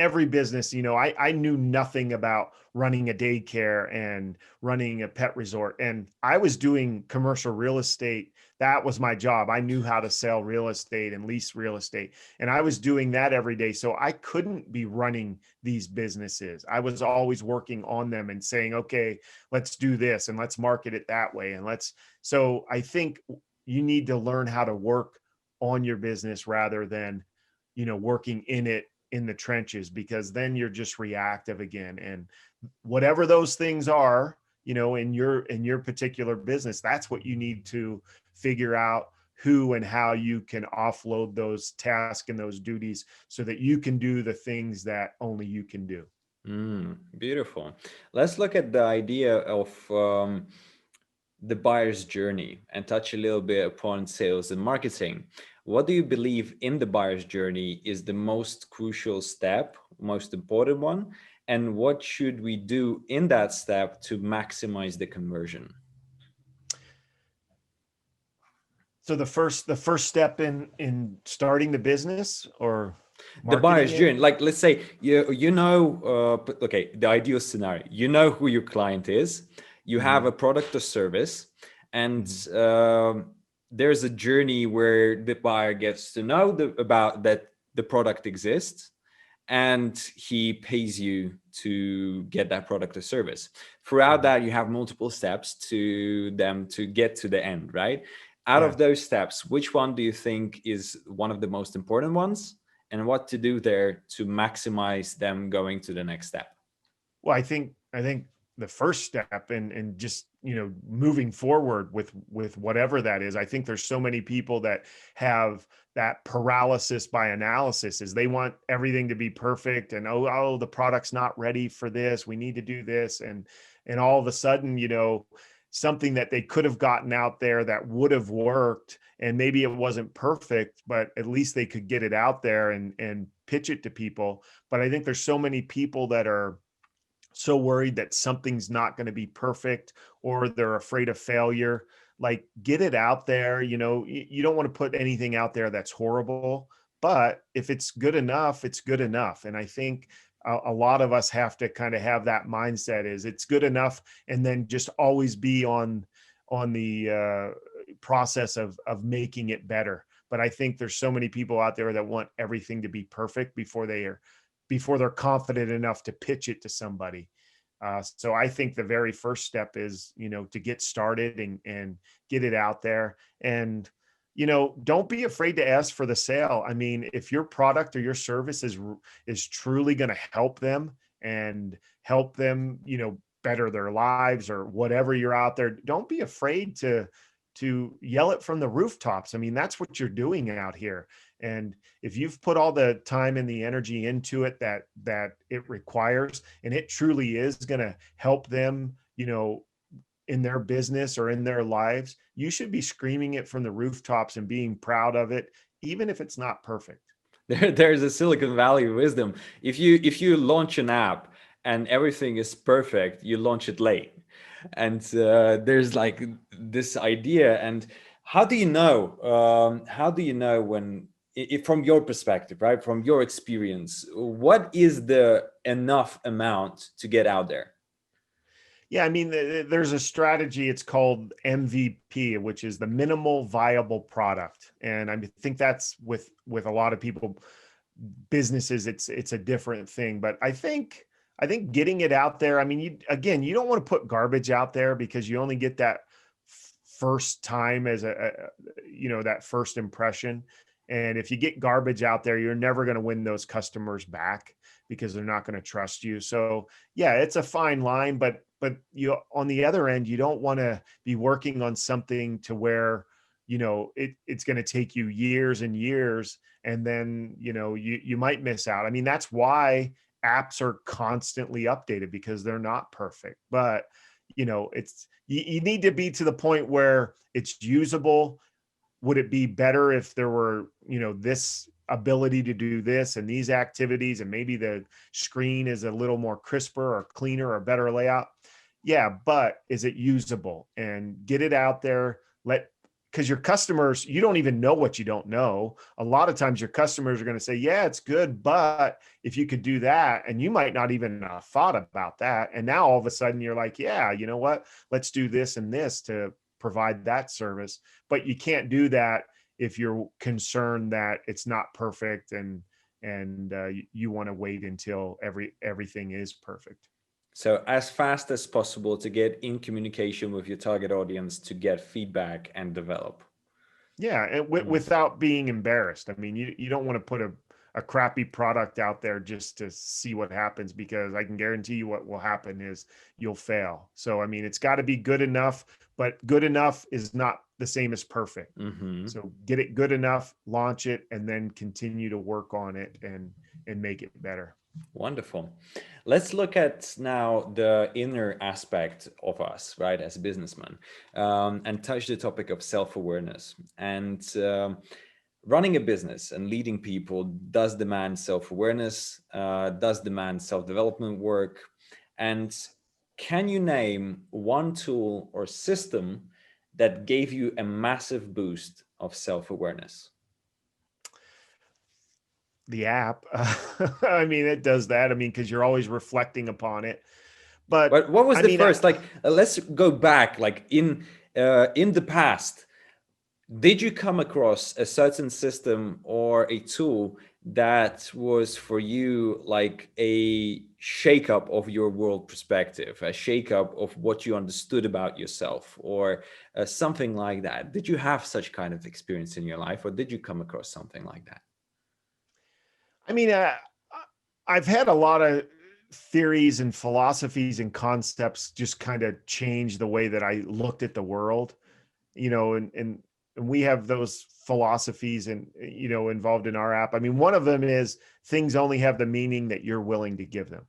every business, I knew nothing about running a daycare and running a pet resort. And I was doing commercial real estate. That was my job. I knew how to sell real estate and lease real estate. And I was doing that every day. So I couldn't be running these businesses. I was always working on them and saying, okay, let's do this and let's market it that way. So I think you need to learn how to work on your business rather than, working in it in the trenches, because then you're just reactive again. And whatever those things are, in your particular business, that's what you need to figure out, who and how you can offload those tasks and those duties so that you can do the things that only you can do. Beautiful. Let's look at the idea of the buyer's journey and touch a little bit upon sales and marketing. What do you believe in the buyer's journey is the most crucial step, most important one? And what should we do in that step to maximize the conversion? So the first step in starting the business or The buyer's marketing it. journey, like let's say okay, the ideal scenario, you know who your client is, you have a product or service, and there's a journey where the buyer gets to know about that the product exists, and he pays you to get that product or service. Throughout that, you have multiple steps to them to get to the end, right? Out Yeah. of those steps, which one do you think is one of the most important ones, and what to do there to maximize them going to the next step? Well, I think the first step and just, moving forward with whatever that is. I think there's so many people that have that paralysis by analysis, is they want everything to be perfect, and oh, the product's not ready for this. We need to do this. And all of a sudden, something that they could have gotten out there that would have worked, and maybe it wasn't perfect, but at least they could get it out there and pitch it to people. But I think there's so many people that are so worried that something's not going to be perfect, or they're afraid of failure. Like, get it out there. You don't want to put anything out there that's horrible, but if it's good enough, it's good enough. And I think a lot of us have to kind of have that mindset, is it's good enough, and then just always be on the process of making it better. But I think there's so many people out there that want everything to be perfect before they're confident enough to pitch it to somebody. So I think the very first step is, to get started and get it out there. And, don't be afraid to ask for the sale. I mean, if your product or your service is truly going to help them and help them, better their lives or whatever, you're out there, don't be afraid to yell it from the rooftops. I mean, that's what you're doing out here. And if you've put all the time and the energy into it that it requires, and it truly is going to help them, in their business or in their lives, you should be screaming it from the rooftops and being proud of it, even if it's not perfect. There's a Silicon Valley wisdom. If you launch an app and everything is perfect, you launch it late. And there's like this idea. And how do you know? How do you know when, from your perspective, right? From your experience, what is the enough amount to get out there? Yeah, I mean, there's a strategy. It's called MVP, which is the minimal viable product. And I think that's with a lot of people, businesses, it's a different thing. But I think getting it out there. I mean, you don't want to put garbage out there, because you only get that first time as that first impression. And if you get garbage out there, you're never going to win those customers back, because they're not going to trust you. So yeah, it's a fine line, but you, on the other end, you don't want to be working on something to where, it's going to take you years and years, and then, you might miss out. I mean, that's why apps are constantly updated, because they're not perfect. But, you need to be to the point where it's usable. Would it be better if there were, this ability to do this and these activities, and maybe the screen is a little more crisper or cleaner or better layout? Yeah, but is it usable? And get it out there. Let because your customers, you don't even know what you don't know. A lot of times your customers are going to say, yeah, it's good, but if you could do that, and you might not even have thought about that. And now all of a sudden you're like, yeah, you know what? Let's do this and this to provide that service. But you can't do that if you're concerned that it's not perfect, and you want to wait until everything is perfect. So as fast as possible to get in communication with your target audience to get feedback and develop. Yeah, and Mm. without being embarrassed. I mean, you don't want to put a crappy product out there just to see what happens, because I can guarantee you what will happen is you'll fail. So, I mean, it's got to be good enough, but good enough is not the same as perfect. Mm-hmm. So get it good enough, launch it, and then continue to work on it and make it better. Wonderful. Let's look at now the inner aspect of us, right, as businessmen, and touch the topic of self-awareness. And running a business and leading people does demand self-awareness, does demand self-development work. And can you name one tool or system that gave you a massive boost of self-awareness? The app, I mean, it does that. I mean, because you're always reflecting upon it. But What was I the mean, first, like, let's go back, like in the past, did you come across a certain system or a tool that was for you like a shakeup of your world perspective, a shakeup of what you understood about yourself, or something like that? Did you have such kind of experience in your life, or did you come across something like that? I mean, I've had a lot of theories and philosophies and concepts just kind of change the way that I looked at the world, and we have those philosophies and, involved in our app. I mean, one of them is things only have the meaning that you're willing to give them.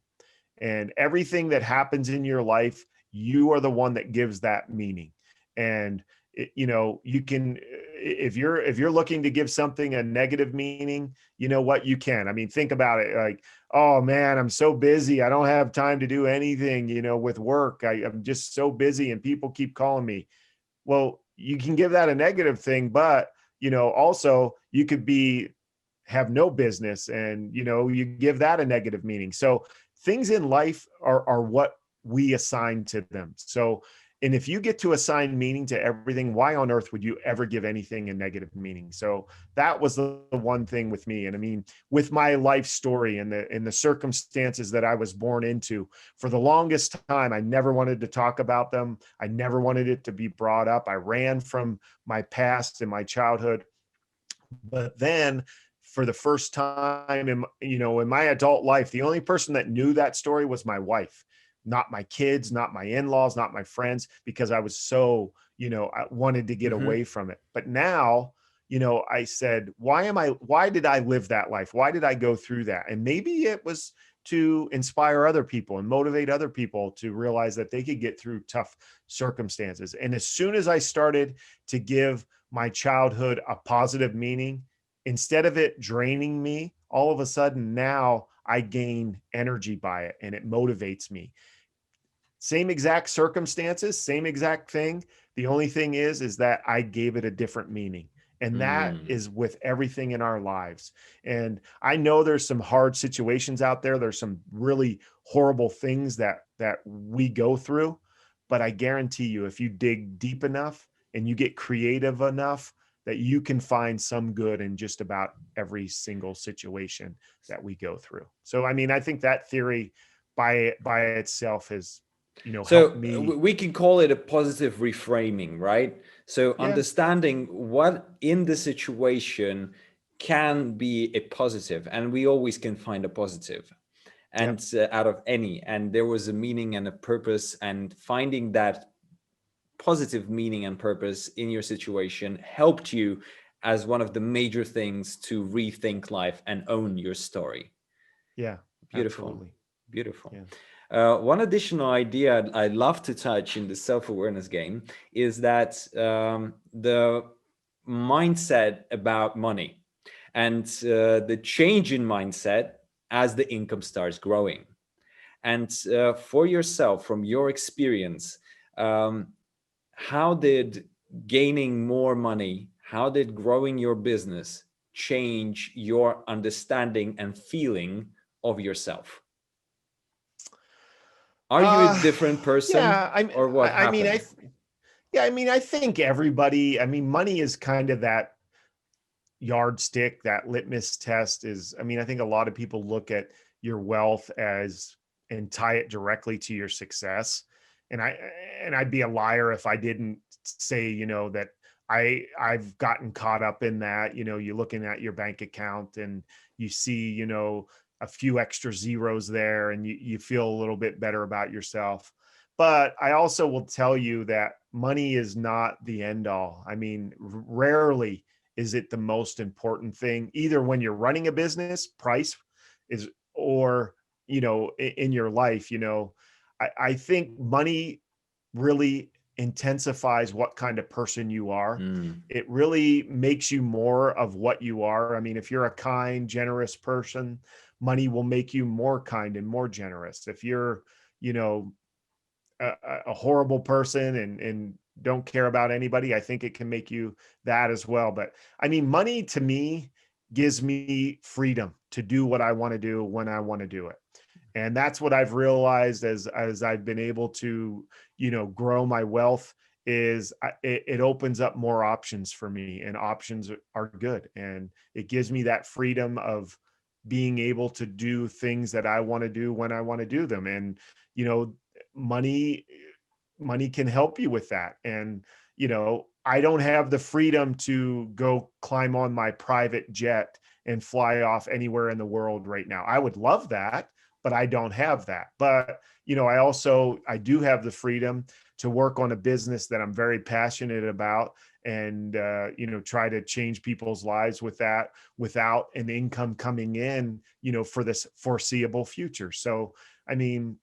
And everything that happens in your life, you are the one that gives that meaning. And you can, if you're looking to give something a negative meaning, you know what, you can. I mean, think about it, like, oh man, I'm so busy, I don't have time to do anything, with work. I'm just so busy and people keep calling me. Well, you can give that a negative thing, but also you could be have no business, and you give that a negative meaning. So things in life are what we assign to them. So, and if you get to assign meaning to everything, why on earth would you ever give anything a negative meaning? So that was the one thing with me. And I mean, with my life story and the circumstances that I was born into, for the longest time, I never wanted to talk about them. I never wanted it to be brought up. I ran from my past and my childhood. But then for the first time in my adult life, the only person that knew that story was my wife, not my kids, not my in-laws, not my friends, because I was so, I wanted to get Mm-hmm. away from it. But now, I said, why did I live that life? Why did I go through that? And maybe it was to inspire other people and motivate other people to realize that they could get through tough circumstances. And as soon as I started to give my childhood a positive meaning, instead of it draining me, all of a sudden now I gain energy by it and it motivates me. Same exact circumstances, same exact thing. The only thing is that I gave it a different meaning. And that Mm. is with everything in our lives. And I know there's some hard situations out there. There's some really horrible things that we go through. But I guarantee you, if you dig deep enough and you get creative enough, that you can find some good in just about every single situation that we go through. So, I mean, I think that theory by itself has, helped So me. we can call it a positive reframing, right? So Yeah. understanding what in the situation can be a positive, and we always can find a positive, and Yep. out of any, and there was a meaning and a purpose, and finding that positive meaning and purpose in your situation helped you as one of the major things to rethink life and own your story. Yeah. Beautiful, Absolutely. beautiful. Yeah. One additional idea I'd love to touch in the self-awareness game is that the mindset about money and the change in mindset as the income starts growing. And for yourself, from your experience, how did gaining more money, how did growing your business change your understanding and feeling of yourself? Are you a Uh, different person, yeah, or what I mean, happened? yeah, I mean, I think everybody, I mean, money is kind of that yardstick, that litmus test is, I mean, I think a lot of people look at your wealth as and tie it directly to your success. And I and I'd be a liar if I didn't say, that I've gotten caught up in that. You're looking at your bank account and you see, a few extra zeros there and you feel a little bit better about yourself. But I also will tell you that money is not the end all. I mean, rarely is it the most important thing, either when you're running a business, price is, or, in your life. I think money really intensifies what kind of person you are. Mm, It really makes you more of what you are. I mean, if you're a kind, generous person, money will make you more kind and more generous. If you're, you know, a horrible person and don't care about anybody, I think it can make you that as well. But I mean, money to me gives me freedom to do what I want to do when I want to do it. And that's what I've realized as I've been able to, grow my wealth is it opens up more options for me, and options are good. And it gives me that freedom of being able to do things that I want to do when I want to do them. And, you know, money money can help you with that. And, I don't have the freedom to go climb on my private jet and fly off anywhere in the world right now. I would love that, but I don't have that. But, I do have the freedom to work on a business that I'm very passionate about, and, try to change people's lives with that without an income coming in, for this foreseeable future. So, I mean,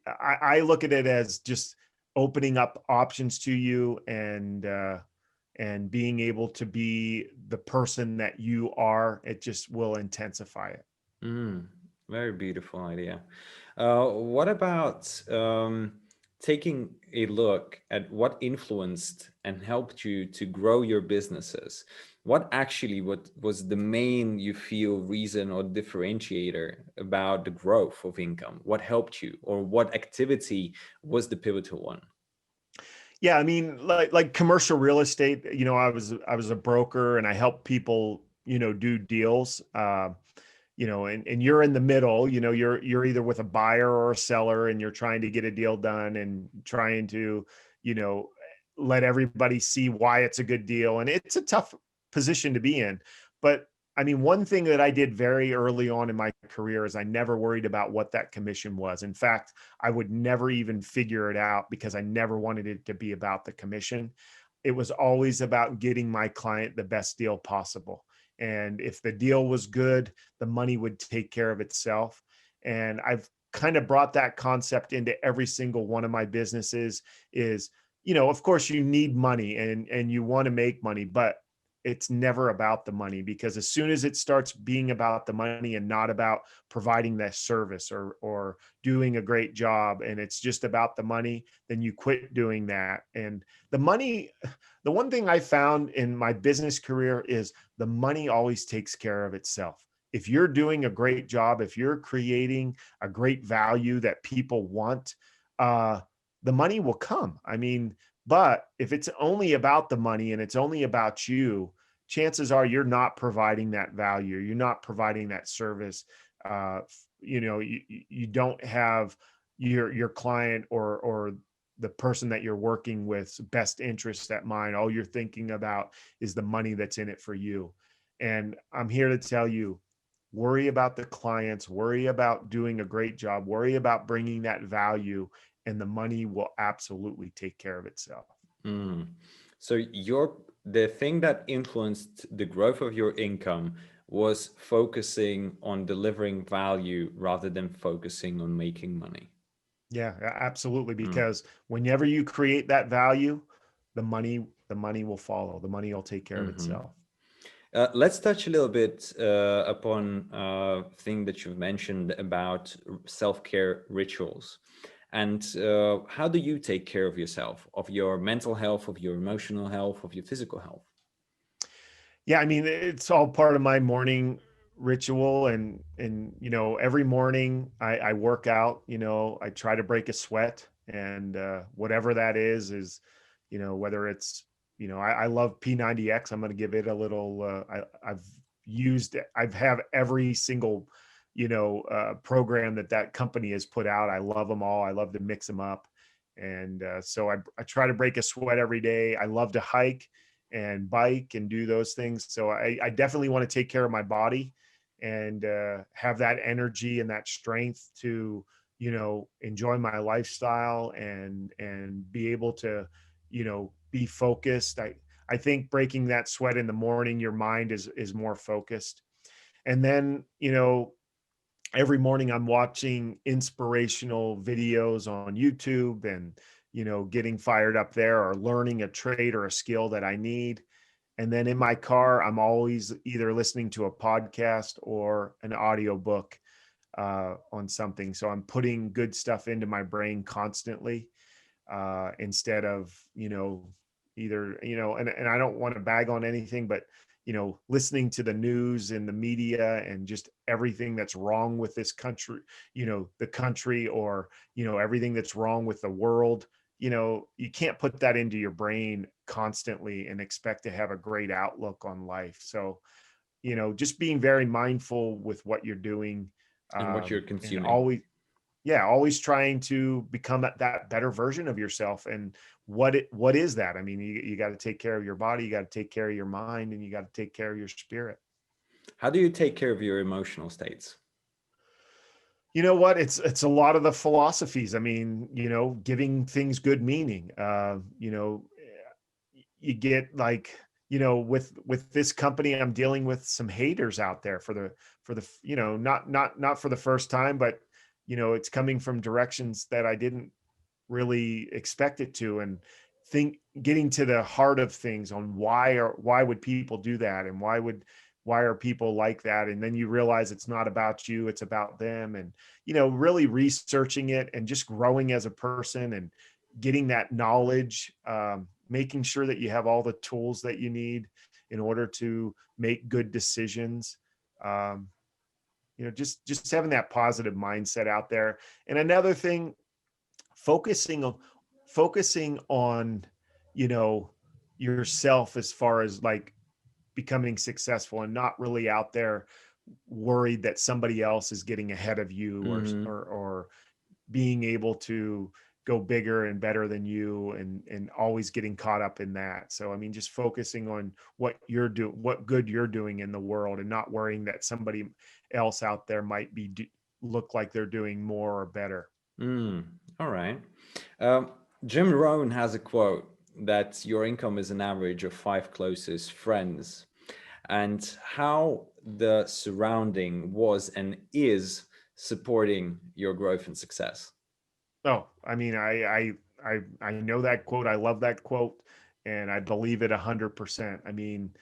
I look at it as just opening up options to you, and being able to be the person that you are. It just will intensify it. mm, very beautiful idea. What about taking a look at what influenced and helped you to grow your businesses? What was the main, you feel, reason or differentiator about the growth of income? What helped you, or what activity was the pivotal one? Yeah, I mean, like commercial real estate. I was a broker, and I help people, do deals. And you're in the middle. You're either with a buyer or a seller, and you're trying to get a deal done and trying to, you know, let everybody see why it's a good deal. And it's a tough position to be in. But I mean, one thing that I did very early on in my career is I never worried about what that commission was. In fact, I would never even figure it out because I never wanted it to be about the commission. It was always about getting my client the best deal possible. And if the deal was good, the money would take care of itself. And I've kind of brought that concept into every single one of my businesses. Is, of course you need money, and you want to make money, but it's never about the money, because as soon as it starts being about the money and not about providing that service or doing a great job, and it's just about the money, then you quit doing that. And the money, the one thing I found in my business career is the money always takes care of itself. If you're doing a great job, if you're creating a great value that people want, uh, the money will come. I mean, but if it's only about the money and it's only about you, chances are you're not providing that value. You're not providing that service. You don't have your client or the person that you're working with's best interest at mind. All you're thinking about is the money that's in it for you. And I'm here to tell you, worry about the clients, worry about doing a great job, worry about bringing that value, and the money will absolutely take care of itself. Mm. So the thing that influenced the growth of your income was focusing on delivering value rather than focusing on making money. Yeah, absolutely. Mm. Because whenever you create that value, the money will follow. The money will take care of Mhm. itself. Let's touch a little bit upon thing that you've mentioned about self-care rituals. And how do you take care of yourself, of your mental health, of your emotional health, of your physical health? Yeah, I mean, it's all part of my morning ritual, and every morning I work out. I try to break a sweat, and whatever that is, whether it's, I love P90X. I'm going to give it a little. I've have every single program that company has put out. I love them all. I love to mix them up, and so I try to break a sweat every day. I love to hike and bike and do those things. So I definitely want to take care of my body, and have that energy and that strength to, enjoy my lifestyle, and be able to, be focused. I think breaking that sweat in the morning, your mind is more focused. And then, every morning I'm watching inspirational videos on YouTube, and, getting fired up there, or learning a trade or a skill that I need. And then in my car, I'm always either listening to a podcast or an audiobook on something. So I'm putting good stuff into my brain constantly, instead of, either, and I don't want to bag on anything, but, listening to the news and the media and just everything that's wrong with this country, the country, or, everything that's wrong with the world. You can't put that into your brain constantly and expect to have a great outlook on life. So, just being very mindful with what you're doing, And what you're and consuming? always trying to become that better version of yourself. And what is that? I mean, you got to take care of your body, you got to take care of your mind, and you got to take care of your spirit. How do you take care of your emotional states? You know what? It's a lot of the philosophies. I mean, giving things good meaning. You get like, with this company, I'm dealing with some haters out there for the not for the first time, but it's coming from directions that I didn't really expect it to. And getting to the heart of things on why would people do that, and why are people like that. And then you realize it's not about you, it's about them. And really researching it, and just growing as a person, and getting that knowledge, making sure that you have all the tools that you need in order to make good decisions. um, just having that positive mindset out there. And another thing, focusing on focusing on, you know yourself, as far as like becoming successful, and not really out there worried that somebody else is getting ahead of you, Hmm. or being able to go bigger and better than you, and always getting caught up in that. So I mean, just focusing on what good you're doing in the world, and not worrying that somebody else out there might look like they're doing more or better. Mm, all right. Um, Jim Rohn has a quote that your income is an average of five closest friends, and how the surrounding was and is supporting your growth and success. Oh, I mean, I know that quote. I love that quote, and I believe it 100%. I mean,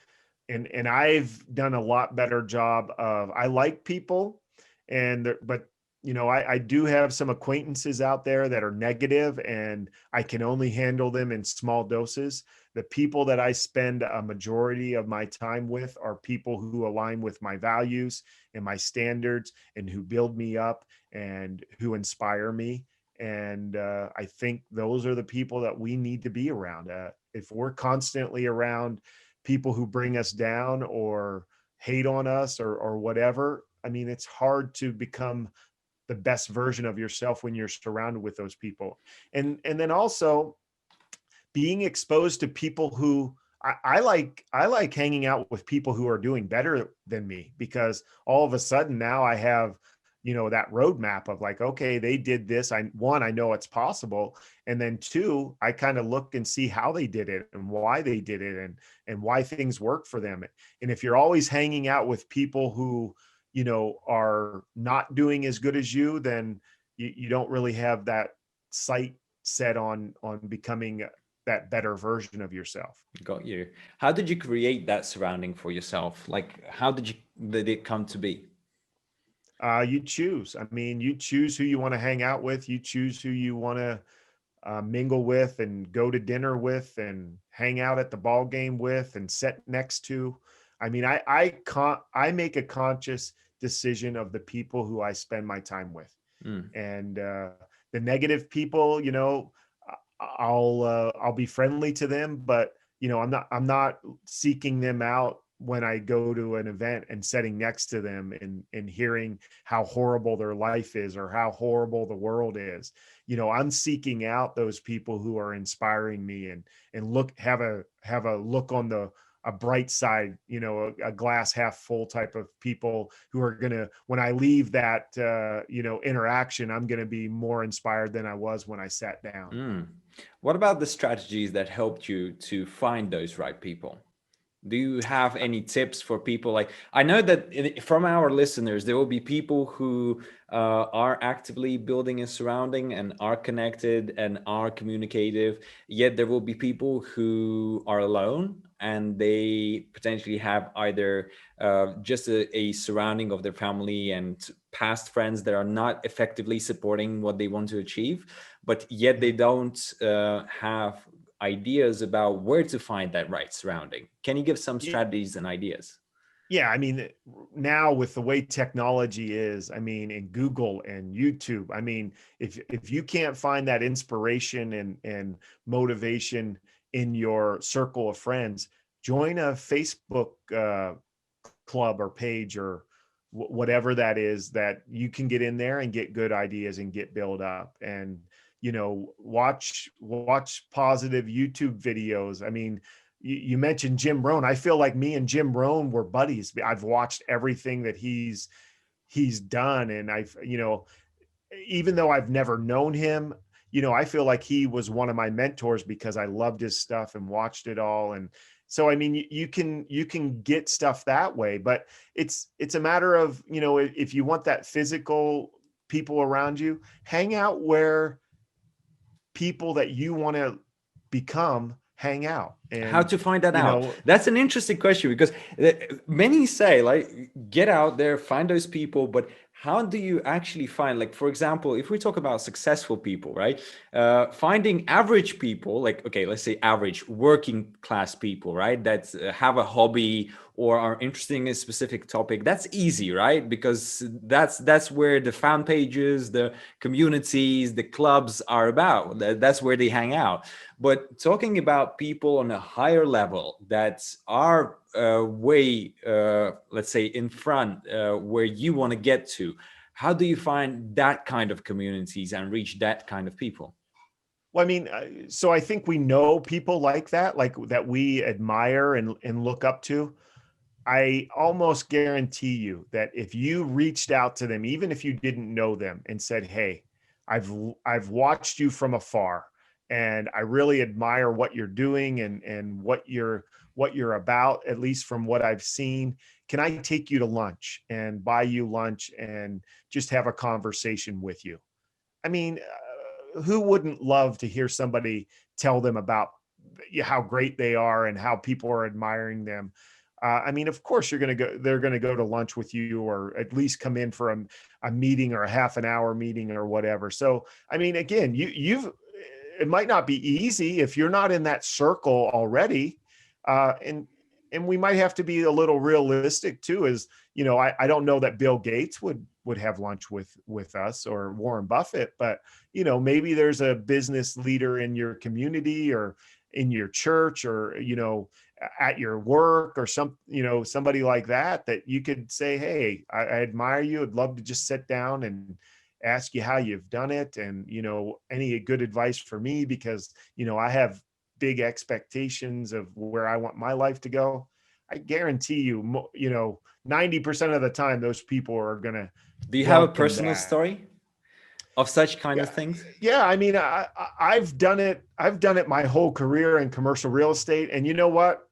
and I've done a lot better job of, I like people, but I do have some acquaintances out there that are negative, and I can only handle them in small doses. The people that I spend a majority of my time with are people who align with my values and my standards, and who build me up, and who inspire me. And I think those are the people that we need to be around. If we're constantly around people who bring us down, or hate on us, or whatever, I mean, it's hard to become the best version of yourself when you're surrounded with those people. And then also being exposed to people who, I like hanging out with people who are doing better than me, because all of a sudden now I have, that roadmap of like, okay, they did this. I know it's possible. And then two, I kind of look and see how they did it, and why they did it, and why things work for them. And if you're always hanging out with people who, are not doing as good as you, then you don't really have that sight set on becoming that better version of yourself. Got you. How did you create that surrounding for yourself? Like, how did it come to be? You choose. I mean, you choose who you want to hang out with. You choose who you want to mingle with and go to dinner with and hang out at the ball game with and sit next to. I mean, I make a conscious decision of the people who I spend my time with, Mm. and the negative people, I'll be friendly to them, but I'm not seeking them out when I go to an event and sitting next to them and hearing how horrible their life is or how horrible the world is. I'm seeking out those people who are inspiring me and have a look on a bright side, a glass half full type of people who are going to, when I leave that, interaction, I'm going to be more inspired than I was when I sat down. Mm. What about the strategies that helped you to find those right people? Do you have any tips for people? Like, I know that from our listeners, there will be people who are actively building a surrounding and are connected and are communicative. Yet there will be people who are alone and they potentially have either just a surrounding of their family and past friends that are not effectively supporting what they want to achieve, but yet they don't have ideas about where to find that right surrounding. Can you give some strategies and ideas? Yeah, I mean, now with the way technology is, I mean, in Google and YouTube, I mean, if you can't find that inspiration and motivation in your circle of friends, join a Facebook club or page or whatever that is, that you can get in there and get good ideas and get built up, and watch positive YouTube videos. I mean, you mentioned Jim Rohn. I feel like me and Jim Rohn were buddies. I've watched everything that he's done, and even though I've never known him, I feel like he was one of my mentors because I loved his stuff and watched it all. And so, I mean, you can get stuff that way, but it's a matter of, if you want that physical people around you, hang out where people that you want to become hang out. How And, to find that you out? know, That's an interesting question, because many say, like, get out there, find those people, but how do you actually find, like, for example, if we talk about successful people, right? Finding average people, like, okay, let's say average working class people, right? That have a hobby or are interested in a specific topic. That's easy, right? Because that's where the fan pages, the communities, the clubs are about. That's where they hang out. But talking about people on a higher level that are way, let's say, in front, where you want to get to, how do you find that kind of communities and reach that kind of people? well, I mean, so I think we know people like that we admire and look up to. I almost guarantee you that if you reached out to them, even if you didn't know them, and said, "Hey, I've I've watched you from afar, and I really admire what you're doing and what you're about, at least from what I've seen. Can I take you to lunch and buy you lunch and just have a conversation with you?" I mean, who wouldn't love to hear somebody tell them about how great they are and how people are admiring them? I mean, of course, they're going to go to lunch with you, or at least come in for a meeting or a half an hour meeting or whatever. So, I mean, again, it might not be easy if you're not in that circle already. And we might have to be a little realistic too, is, I don't know that Bill Gates would have lunch with us, or Warren Buffett, but maybe there's a business leader in your community or in your church, or at your work, or somebody like that you could say, "Hey, I admire you. I'd love to just sit down and ask you how you've done it, and any good advice for me, because I have big expectations of where I want my life to go." I guarantee you, 90% of the time, those people are going to Do you have a welcome personal that. story of such kind of Yeah, things? yeah. I mean, I've done it. I've done it my whole career in commercial real estate. And you know what?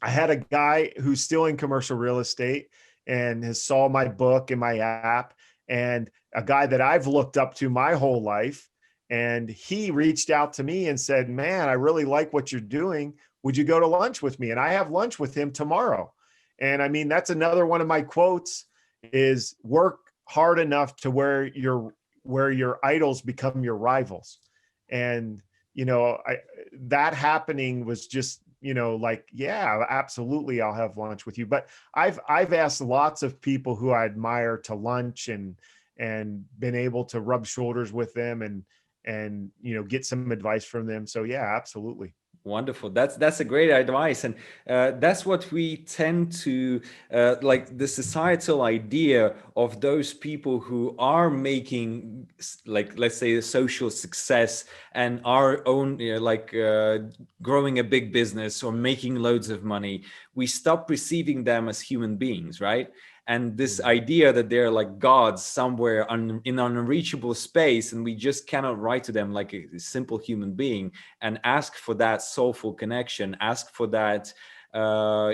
I had a guy who's still in commercial real estate and has saw my book and my app, and a guy that I've looked up to my whole life. And he reached out to me and said, "Man, I really like what you're doing. Would you go to lunch with me?" And I have lunch with him tomorrow. And I mean, that's another one of my quotes, is work hard enough to where your idols become your rivals. And, that happening was just, like, yeah, absolutely, I'll have lunch with you. But I've asked lots of people who I admire to lunch, and been able to rub shoulders with them, and get some advice from them. So yeah, absolutely. Wonderful. That's a great advice, and that's what we tend to like, the societal idea of those people who are making, like, let's say, a social success and our own, like, growing a big business or making loads of money. We stop perceiving them as human beings, right? And this idea that they're like gods somewhere in an unreachable space, and we just cannot write to them like a simple human being and ask for that soulful connection, ask for that,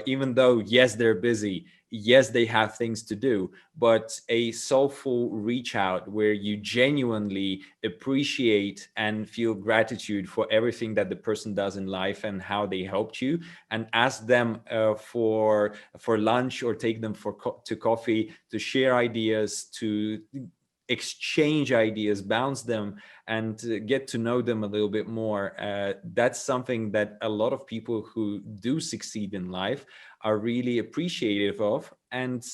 even though, yes, they're busy, yes, they have things to do, but a soulful reach out where you genuinely appreciate and feel gratitude for everything that the person does in life and how they helped you, and ask them for lunch, or take them to coffee, to share ideas, to exchange ideas, bounce them, and get to know them a little bit more. That's something that a lot of people who do succeed in life are really appreciative of. And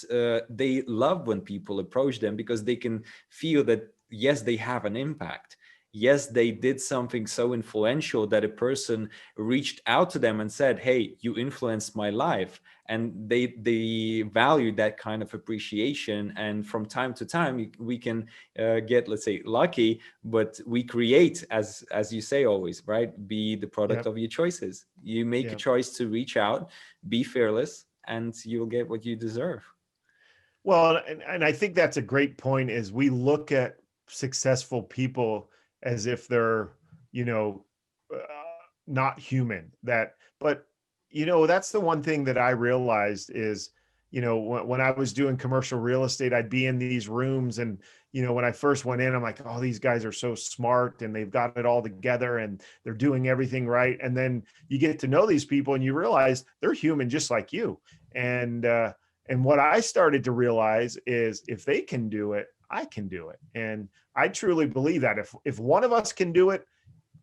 they love when people approach them, because they can feel that, yes, they have an impact. Yes, they did something so influential that a person reached out to them and said, hey, you influenced my life. And they value that kind of appreciation. And from time to time, we can get, let's say, lucky, but we create, as you say always, right? Be the product Yep. of your choices. You make a Yep. choice to reach out, be fearless, and you'll get what you deserve. Well, and I think that's a great point, is we look at successful people as if they're, you know, uh, not human. But that's the one thing that I realized is, when I was doing commercial real estate, I'd be in these rooms, and, when I first went in, I'm like, oh, these guys are so smart and they've got it all together and they're doing everything right. And then you get to know these people and you realize they're human just like you. And what I started to realize is, if they can do it, I can do it. And I truly believe that if one of us can do it,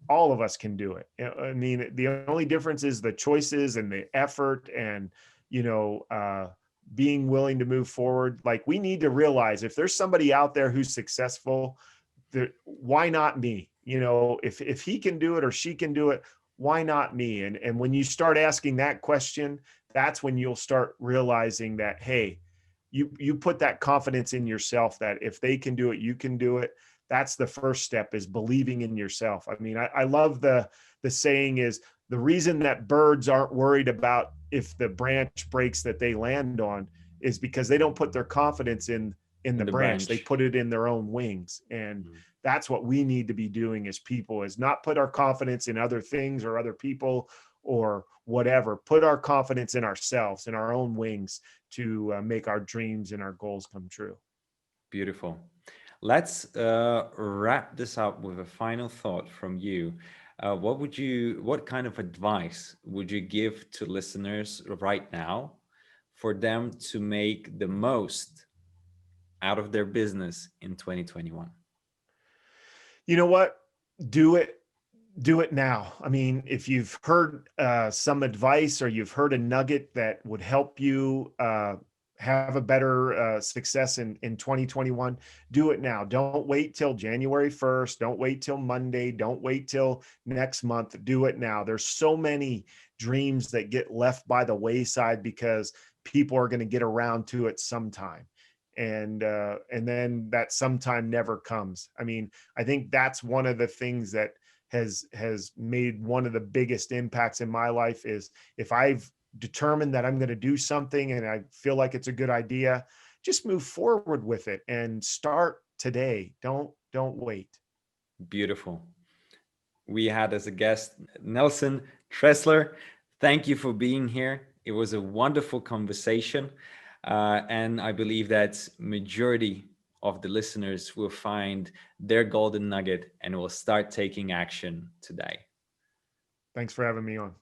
all of us can do it. I mean, the only difference is the choices and the effort, and, being willing to move forward. Like, we need to realize, if there's somebody out there who's successful, why not me? If he can do it or she can do it, why not me? And when you start asking that question, that's when you'll start realizing that, hey, you put that confidence in yourself, that if they can do it, you can do it. That's the first step, is believing in yourself. I mean, I love the saying is, the reason that birds aren't worried about if the branch breaks that they land on is because they don't put their confidence in the In the branch. They branch. put it in their own wings. And that's what we need to be doing as people, is not put our confidence in other things or other people or whatever. Put our confidence in ourselves, in our own wings, to make our dreams and our goals come true. Beautiful. Let's wrap this up with a final thought from you. What kind of advice would you give to listeners right now for them to make the most out of their business in 2021? You know what? Do it. Do it now. I mean, if you've heard some advice, or you've heard a nugget that would help you have a better success in 2021, do it now. Don't wait till January 1st. Don't wait till Monday. Don't wait till next month. Do it now. There's so many dreams that get left by the wayside because people are going to get around to it sometime. And then that sometime never comes. I mean, I think that's one of the things that has made one of the biggest impacts in my life, is, if I've determined that I'm going to do something and I feel like it's a good idea, just move forward with it and start today. Don't wait. Beautiful. We had as a guest Nelson Tressler. Thank you for being here. It was a wonderful conversation. And I believe that majority of the listeners will find their golden nugget and will start taking action today. Thanks for having me on.